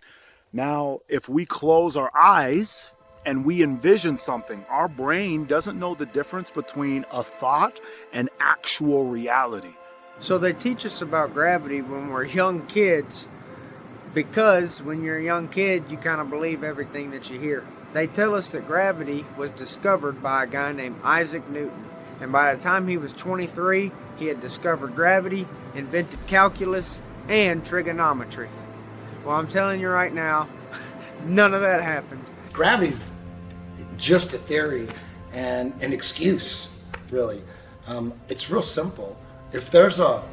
Now, if we close our eyes and we envision something, our brain doesn't know the difference between a thought and actual reality. So they teach us about gravity when we're young kids, because when you're a young kid, you kind of believe everything that you hear. They tell us that gravity was discovered by a guy named Isaac Newton. And by the time he was 23, he had discovered gravity, invented calculus, and trigonometry. Well, I'm telling you right now, none of that happened. Gravity's just a theory and an excuse, really. It's real simple. If there's a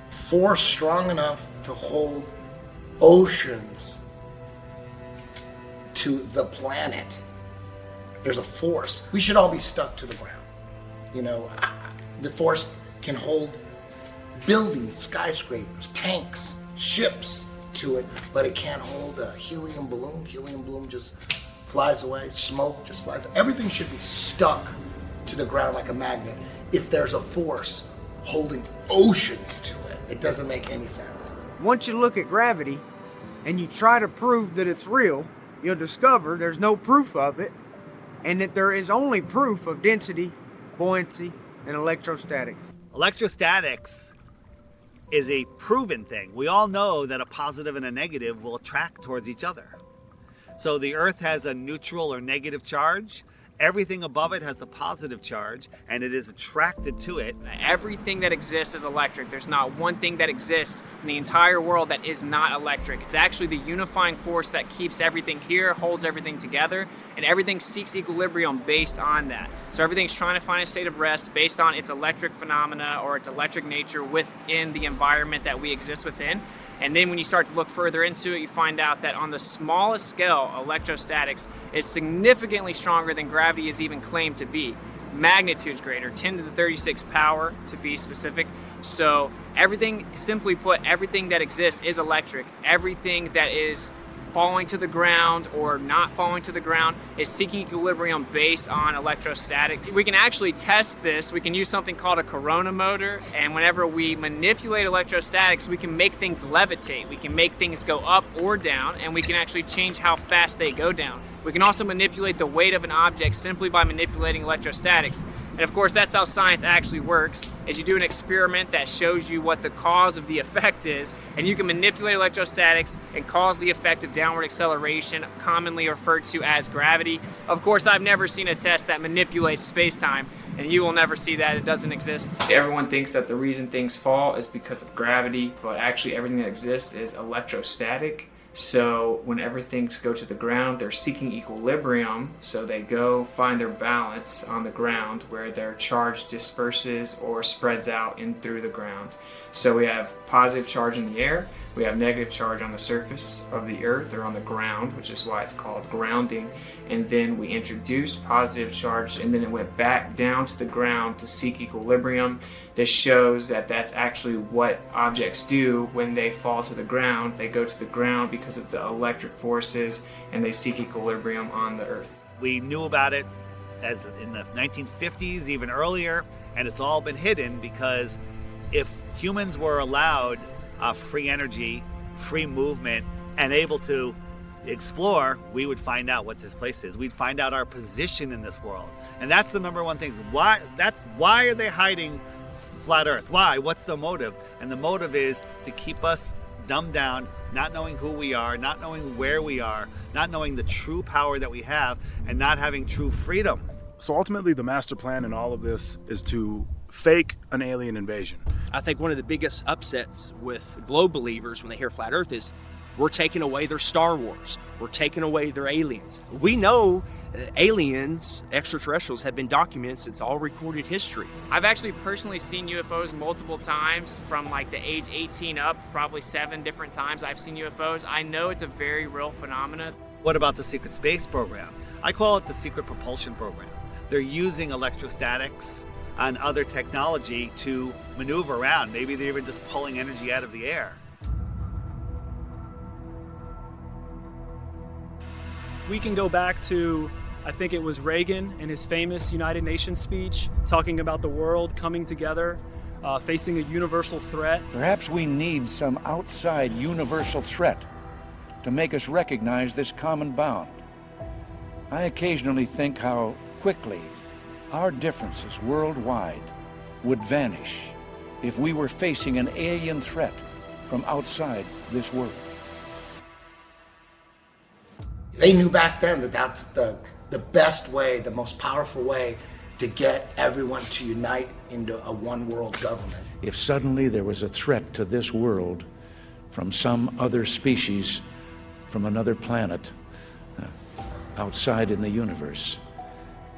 force strong enough to hold oceans to the planet, there's a force. We should all be stuck to the ground. You know, the force can hold buildings, skyscrapers, tanks, ships to it, but it can't hold a helium balloon. Helium balloon just flies away. Smoke just flies. Everything should be stuck to the ground like a magnet. If there's a force holding oceans to it, it doesn't make any sense. Once you look at gravity and you try to prove that it's real, you'll discover there's no proof of it, and that there is only proof of density, buoyancy, and electrostatics. Electrostatics is a proven thing. We all know that a positive and a negative will attract towards each other. So the Earth has a neutral or negative charge. Everything above it has a positive charge, and it is attracted to it. Everything that exists is electric. There's not one thing that exists in the entire world that is not electric. It's actually the unifying force that keeps everything here, holds everything together, and everything seeks equilibrium based on that. So everything's trying to find a state of rest based on its electric phenomena or its electric nature within the environment that we exist within. And then when you start to look further into it, you find out that on the smallest scale, electrostatics is significantly stronger than gravity is even claimed to be. Magnitudes greater, 10 to the 36 power to be specific. So everything, simply put, everything that exists is electric. Everything that is falling to the ground or not falling to the ground is seeking equilibrium based on electrostatics. We can actually test this. We can use something called a corona motor, and whenever we manipulate electrostatics, we can make things levitate. We can make things go up or down, and we can actually change how fast they go down. We can also manipulate the weight of an object simply by manipulating electrostatics. And of course, that's how science actually works, is you do an experiment that shows you what the cause of the effect is, and you can manipulate electrostatics and cause the effect of downward acceleration, commonly referred to as gravity. Of course, I've never seen a test that manipulates space-time, and you will never see that. It doesn't exist. Everyone thinks that the reason things fall is because of gravity, but actually everything that exists is electrostatic. So whenever things go to the ground, they're seeking equilibrium, so they go find their balance on the ground where their charge disperses or spreads out in through the ground. So we have positive charge in the air, We have negative charge on the surface of the Earth or on the ground, which is why it's called grounding. And then we introduced positive charge, and then it went back down to the ground to seek equilibrium. This shows that that's actually what objects do when they fall to the ground. They go to the ground because of the electric forces, and they seek equilibrium on the Earth. We knew about it as in the 1950s, even earlier, and it's all been hidden because if humans were allowed free energy, free movement, and able to explore, we would find out what this place is. We'd find out our position in this world. And that's the number one thing. Why are they hiding flat Earth? Why? What's the motive? And the motive is to keep us dumbed down, not knowing who we are, not knowing where we are, not knowing the true power that we have, and not having true freedom. So ultimately, the master plan in all of this is to fake an alien invasion. I think one of the biggest upsets with globe believers when they hear flat Earth is we're taking away their Star Wars. We're taking away their aliens. We know aliens, extraterrestrials, have been documented since all recorded history. I've actually personally seen UFOs multiple times from like the age 18 up, probably 7 different times I've seen UFOs. I know it's a very real phenomenon. What about the secret space program? I call it the secret propulsion program. They're using electrostatics and other technology to maneuver around. Maybe they're even just pulling energy out of the air. We can go back to, I think it was Reagan in his famous United Nations speech, talking about the world coming together, facing a universal threat. Perhaps we need some outside universal threat to make us recognize this common bound. I occasionally think how quickly our differences worldwide would vanish if we were facing an alien threat from outside this world. They knew back then that that's the best way, the most powerful way to get everyone to unite into a one world government. If suddenly there was a threat to this world from some other species, from another planet, outside in the universe,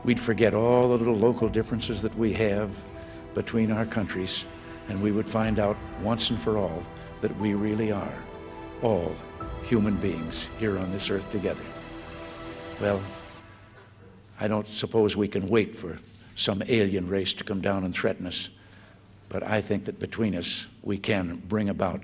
we'd forget all the little local differences that we have between our countries, and we would find out once and for all that we really are all human beings here on this earth together. Well, I don't suppose we can wait for some alien race to come down and threaten us, but I think that between us we can bring about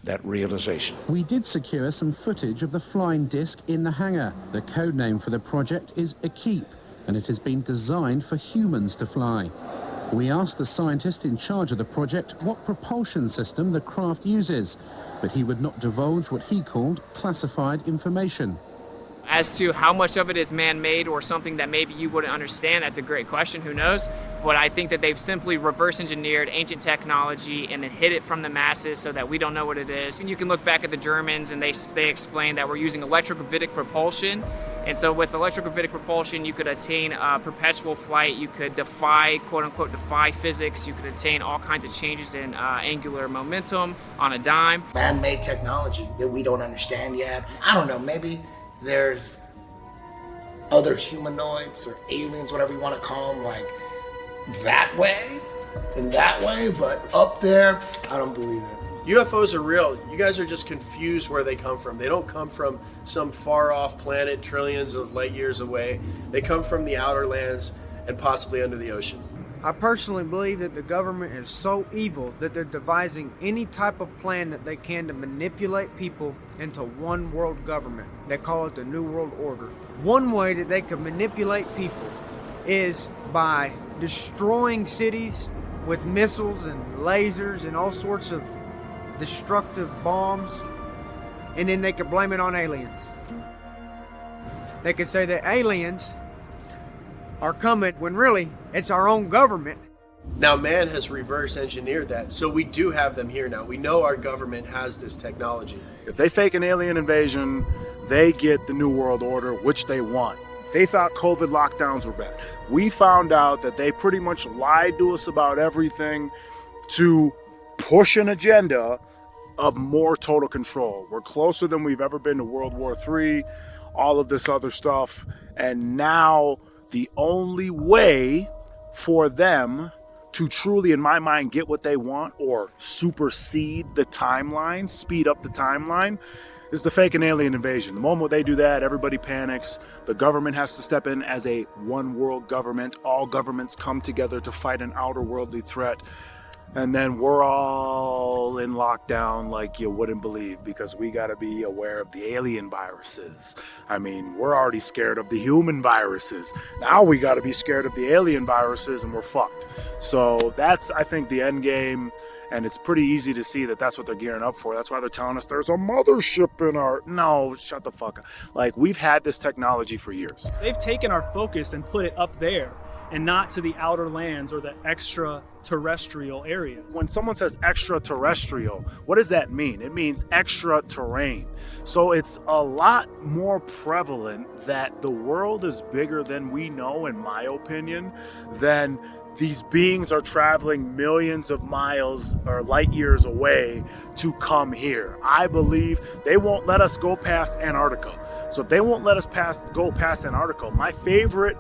that realization. We did secure some footage of the flying disc in the hangar. The code name for the project is Equipe, and it has been designed for humans to fly. We asked the scientist in charge of the project what propulsion system the craft uses, but he would not divulge what he called classified information. As to how much of it is man-made or something that maybe you wouldn't understand, that's a great question, who knows? But I think that they've simply reverse engineered ancient technology and then hid it from the masses so that we don't know what it is. And you can look back at the Germans and they explain that we're using electrogravitic propulsion. And so with electrogravitic propulsion, you could attain perpetual flight, you could defy, quote unquote, defy physics, you could attain all kinds of changes in angular momentum on a dime. Man-made technology that we don't understand yet. I don't know, maybe there's other humanoids or aliens, whatever you want to call them, like that way and that way, but up there, I don't believe it. UFOs are real. You guys are just confused where they come from. They don't come from some far-off planet trillions of light years away. They come from the outer lands and possibly under the ocean. I personally believe that the government is so evil that they're devising any type of plan that they can to manipulate people into one world government. They call it the New World Order. One way that they can manipulate people is by destroying cities with missiles and lasers and all sorts of destructive bombs, and then they could blame it on aliens. They could say that aliens are coming when really it's our own government. Now man has reverse engineered that, so we do have them here now. We know our government has this technology. If they fake an alien invasion, they get the New World Order, which they want. They thought COVID lockdowns were bad. We found out that they pretty much lied to us about everything to push an agenda of more total control. We're closer than we've ever been to World War III, all of this other stuff, and now the only way for them to truly, in my mind, get what they want or supersede the timeline, speed up the timeline, is the fake and alien invasion. The moment they do that, everybody panics. The government has to step in as a one world government. All governments come together to fight an outer worldly threat. And then we're all in lockdown like you wouldn't believe, because we got to be aware of the alien viruses. I mean, we're already scared of the human viruses. Now we got to be scared of the alien viruses, and we're fucked. So that's, I think, the end game. And it's pretty easy to see that that's what they're gearing up for. That's why they're telling us there's a mothership in our... No, shut the fuck up. Like, we've had this technology for years. They've taken our focus and put it up there and not to the outer lands or the extraterrestrial areas. When someone says extraterrestrial, what does that mean? It means extra terrain. So it's a lot more prevalent that the world is bigger than we know, in my opinion, than these beings are traveling millions of miles or light years away to come here. I believe they won't let us go past Antarctica. So if they won't let us go past Antarctica, my favorite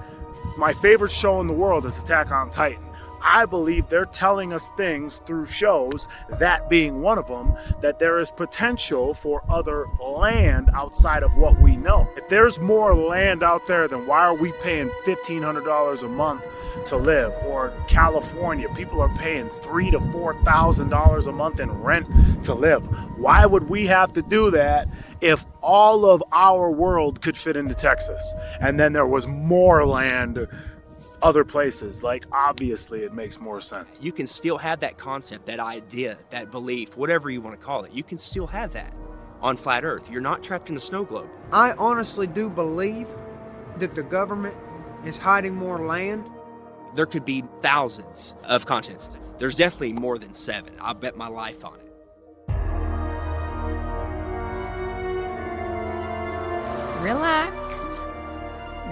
show in the world is Attack on Titan. I believe they're telling us things through shows, that being one of them, that there is potential for other land outside of what we know. If there's more land out there, then why are we paying $1,500 a month to live? Or California, people are paying $3,000 to $4,000 a month in rent to live. Why would we have to do that if all of our world could fit into Texas and then there was more land other places? Like, obviously it makes more sense. You can still have that concept, that idea, that belief, whatever you want to call it. You can still have that on flat Earth. You're not trapped in a snow globe. I honestly do believe that the government is hiding more land. There could be thousands of continents. There's definitely more than 7. I'll bet my life on it. Relax.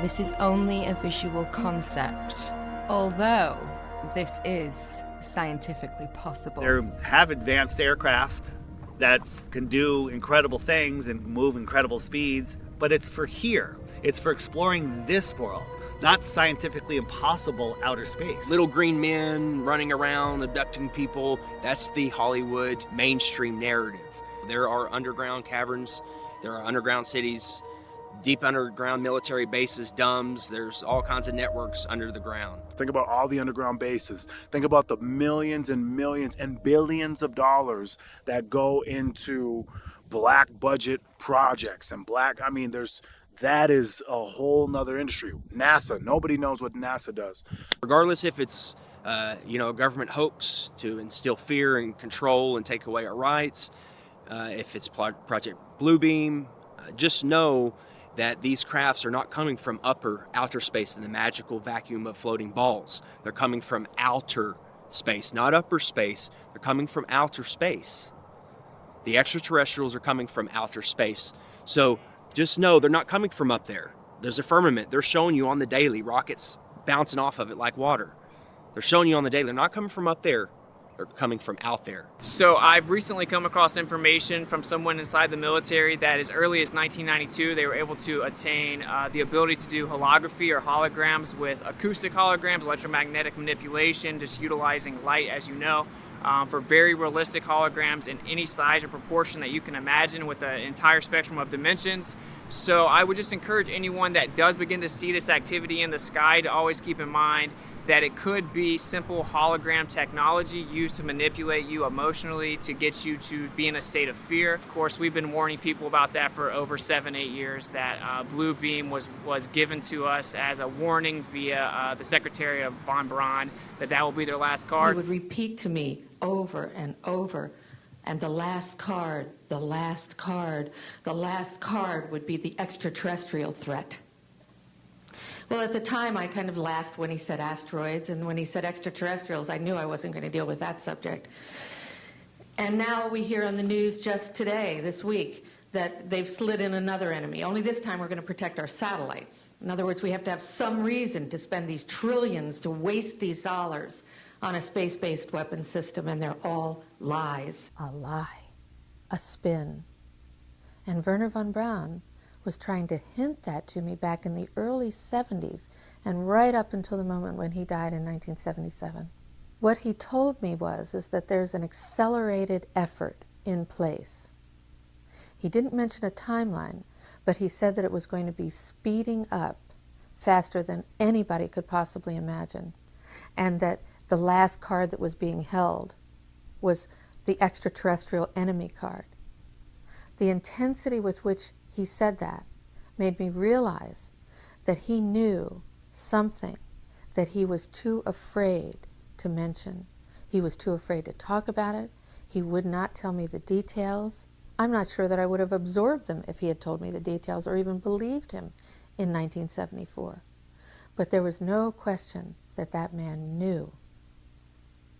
This is only a visual concept, although this is scientifically possible. They have advanced aircraft that can do incredible things and move incredible speeds, but it's for here. It's for exploring this world, not scientifically impossible outer space. Little green men running around, abducting people. That's the Hollywood mainstream narrative. There are underground caverns. There are underground cities. Deep underground military bases, DUMBs, there's all kinds of networks under the ground. Think about all the underground bases. Think about the millions and millions and billions of dollars that go into black budget projects and that is a whole nother industry. NASA, nobody knows what NASA does. Regardless if it's a government hoax to instill fear and control and take away our rights, if it's Project Bluebeam, just know that these crafts are not coming from outer space in the magical vacuum of floating balls. They're coming from outer space, not upper space. They're coming from outer space. The extraterrestrials are coming from outer space. So just know they're not coming from up there. There's a firmament. They're showing you on the daily, rockets bouncing off of it like water. They're showing you on the daily. They're not coming from up there. They're coming from out there. So I've recently come across information from someone inside the military that as early as 1992, they were able to attain the ability to do holography or holograms with acoustic holograms, electromagnetic manipulation, just utilizing light, as you know, for very realistic holograms in any size or proportion that you can imagine with the entire spectrum of dimensions. So I would just encourage anyone that does begin to see this activity in the sky to always keep in mind that it could be simple hologram technology used to manipulate you emotionally to get you to be in a state of fear. Of course, we've been warning people about that for over 7-8 years, that Blue Beam was given to us as a warning via the Secretary of Von Braun, that will be their last card. He would repeat to me over and over, and the last card, the last card, the last card would be the extraterrestrial threat. Well, at the time, I kind of laughed when he said asteroids, and when he said extraterrestrials, I knew I wasn't going to deal with that subject. And now we hear on the news just today, this week, that they've slid in another enemy. Only this time we're going to protect our satellites. In other words, we have to have some reason to spend these trillions, to waste these dollars on a space-based weapon system, and they're all lies. A lie, a spin. And Wernher von Braun was trying to hint that to me back in the early 70s and right up until the moment when he died in 1977. What he told me is that there's an accelerated effort in place. He didn't mention a timeline, but he said that it was going to be speeding up faster than anybody could possibly imagine, and that the last card that was being held was the extraterrestrial enemy card. The intensity with which he said that made me realize that he knew something that he was too afraid to mention. He was too afraid to talk about it. He would not tell me the details. I'm not sure that I would have absorbed them if he had told me the details or even believed him in 1974. But there was no question that that man knew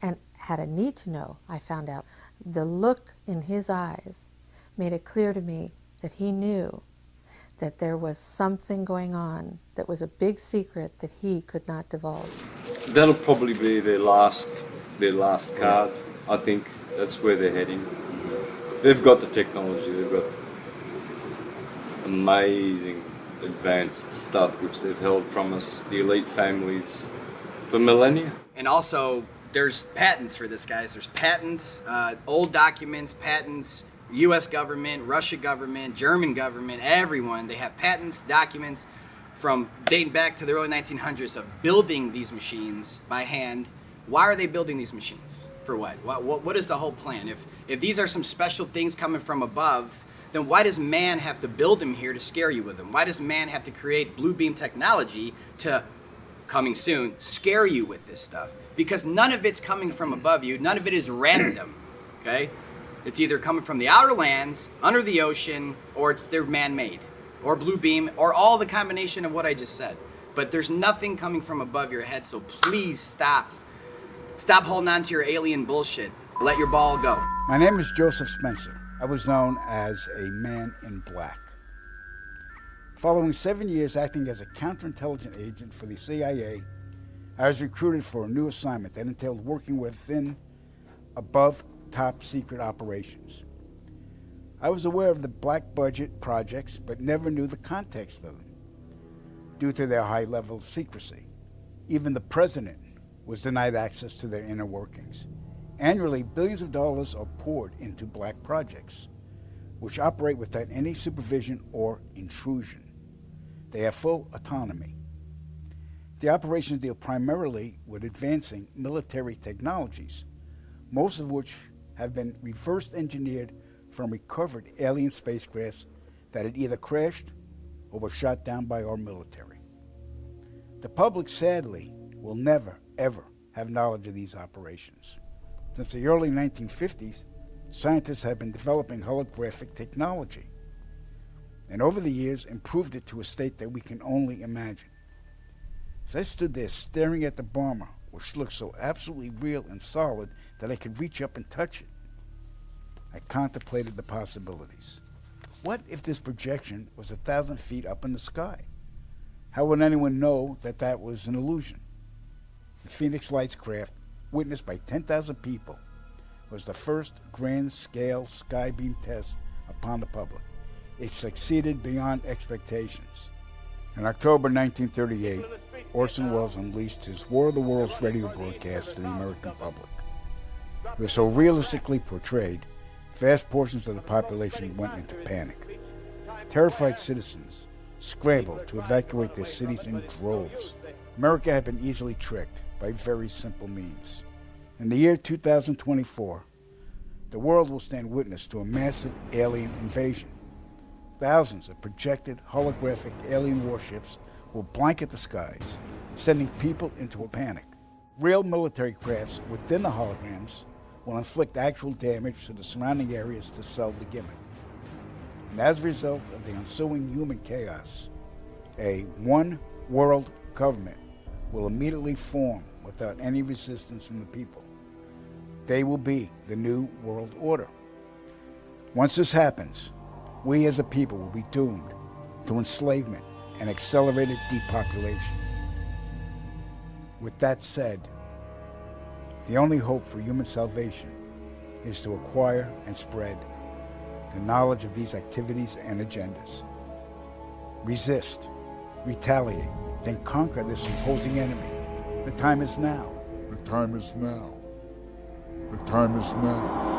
and had a need to know, I found out. The look in his eyes made it clear to me that he knew that there was something going on that was a big secret that he could not divulge. That'll probably be their last card. I think that's where they're heading. They've got the technology, they've got amazing advanced stuff which they've held from us, the elite families, for millennia. And also, there's patents for this, guys. There's patents, old documents, patents, U.S. government, Russia government, German government, everyone. They have patents, documents from dating back to the early 1900s of building these machines by hand. Why are they building these machines? For what? What is the whole plan? If these are some special things coming from above, then why does man have to build them here to scare you with them? Why does man have to create blue beam technology to, coming soon, scare you with this stuff? Because none of it's coming from above you. None of it is random, okay? It's either coming from the outer lands, under the ocean, or they're man-made, or blue beam, or all the combination of what I just said. But there's nothing coming from above your head, so please stop. Stop holding on to your alien bullshit. Let your ball go. My name is Joseph Spencer. I was known as a man in black. Following 7 years acting as a counterintelligence agent for the CIA, I was recruited for a new assignment that entailed working within above top secret operations. I was aware of the black budget projects, but never knew the context of them due to their high level of secrecy. Even the president was denied access to their inner workings. Annually, billions of dollars are poured into black projects, which operate without any supervision or intrusion. They have full autonomy. The operations deal primarily with advancing military technologies, most of which have been reverse engineered from recovered alien spacecrafts that had either crashed or were shot down by our military. The public, sadly, will never, ever have knowledge of these operations. Since the early 1950s, scientists have been developing holographic technology, and over the years improved it to a state that we can only imagine. As I stood there staring at the bomber, which looked so absolutely real and solid that I could reach up and touch it, I contemplated the possibilities. What if this projection was 1,000 feet up in the sky? How would anyone know that that was an illusion? The Phoenix Lights craft, witnessed by 10,000 people, was the first grand-scale skybeam test upon the public. It succeeded beyond expectations. In October 1938, Orson Welles unleashed his War of the Worlds radio broadcast to the American public. It was so realistically portrayed, vast portions of the population went into panic. Terrified citizens scrambled to evacuate their cities in droves. America had been easily tricked by very simple means. In the year 2024, the world will stand witness to a massive alien invasion. Thousands of projected holographic alien warships will blanket the skies, sending people into a panic. Real military crafts within the holograms will inflict actual damage to the surrounding areas to sell the gimmick. And as a result of the ensuing human chaos, a one-world government will immediately form without any resistance from the people. They will be the new world order. Once this happens, we as a people will be doomed to enslavement and accelerated depopulation. With that said, the only hope for human salvation is to acquire and spread the knowledge of these activities and agendas. Resist, retaliate, then conquer this imposing enemy. The time is now. The time is now. The time is now.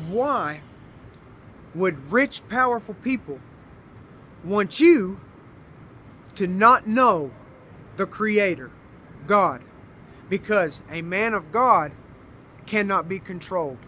Why would rich, powerful people want you to not know the Creator, God? Because a man of God cannot be controlled.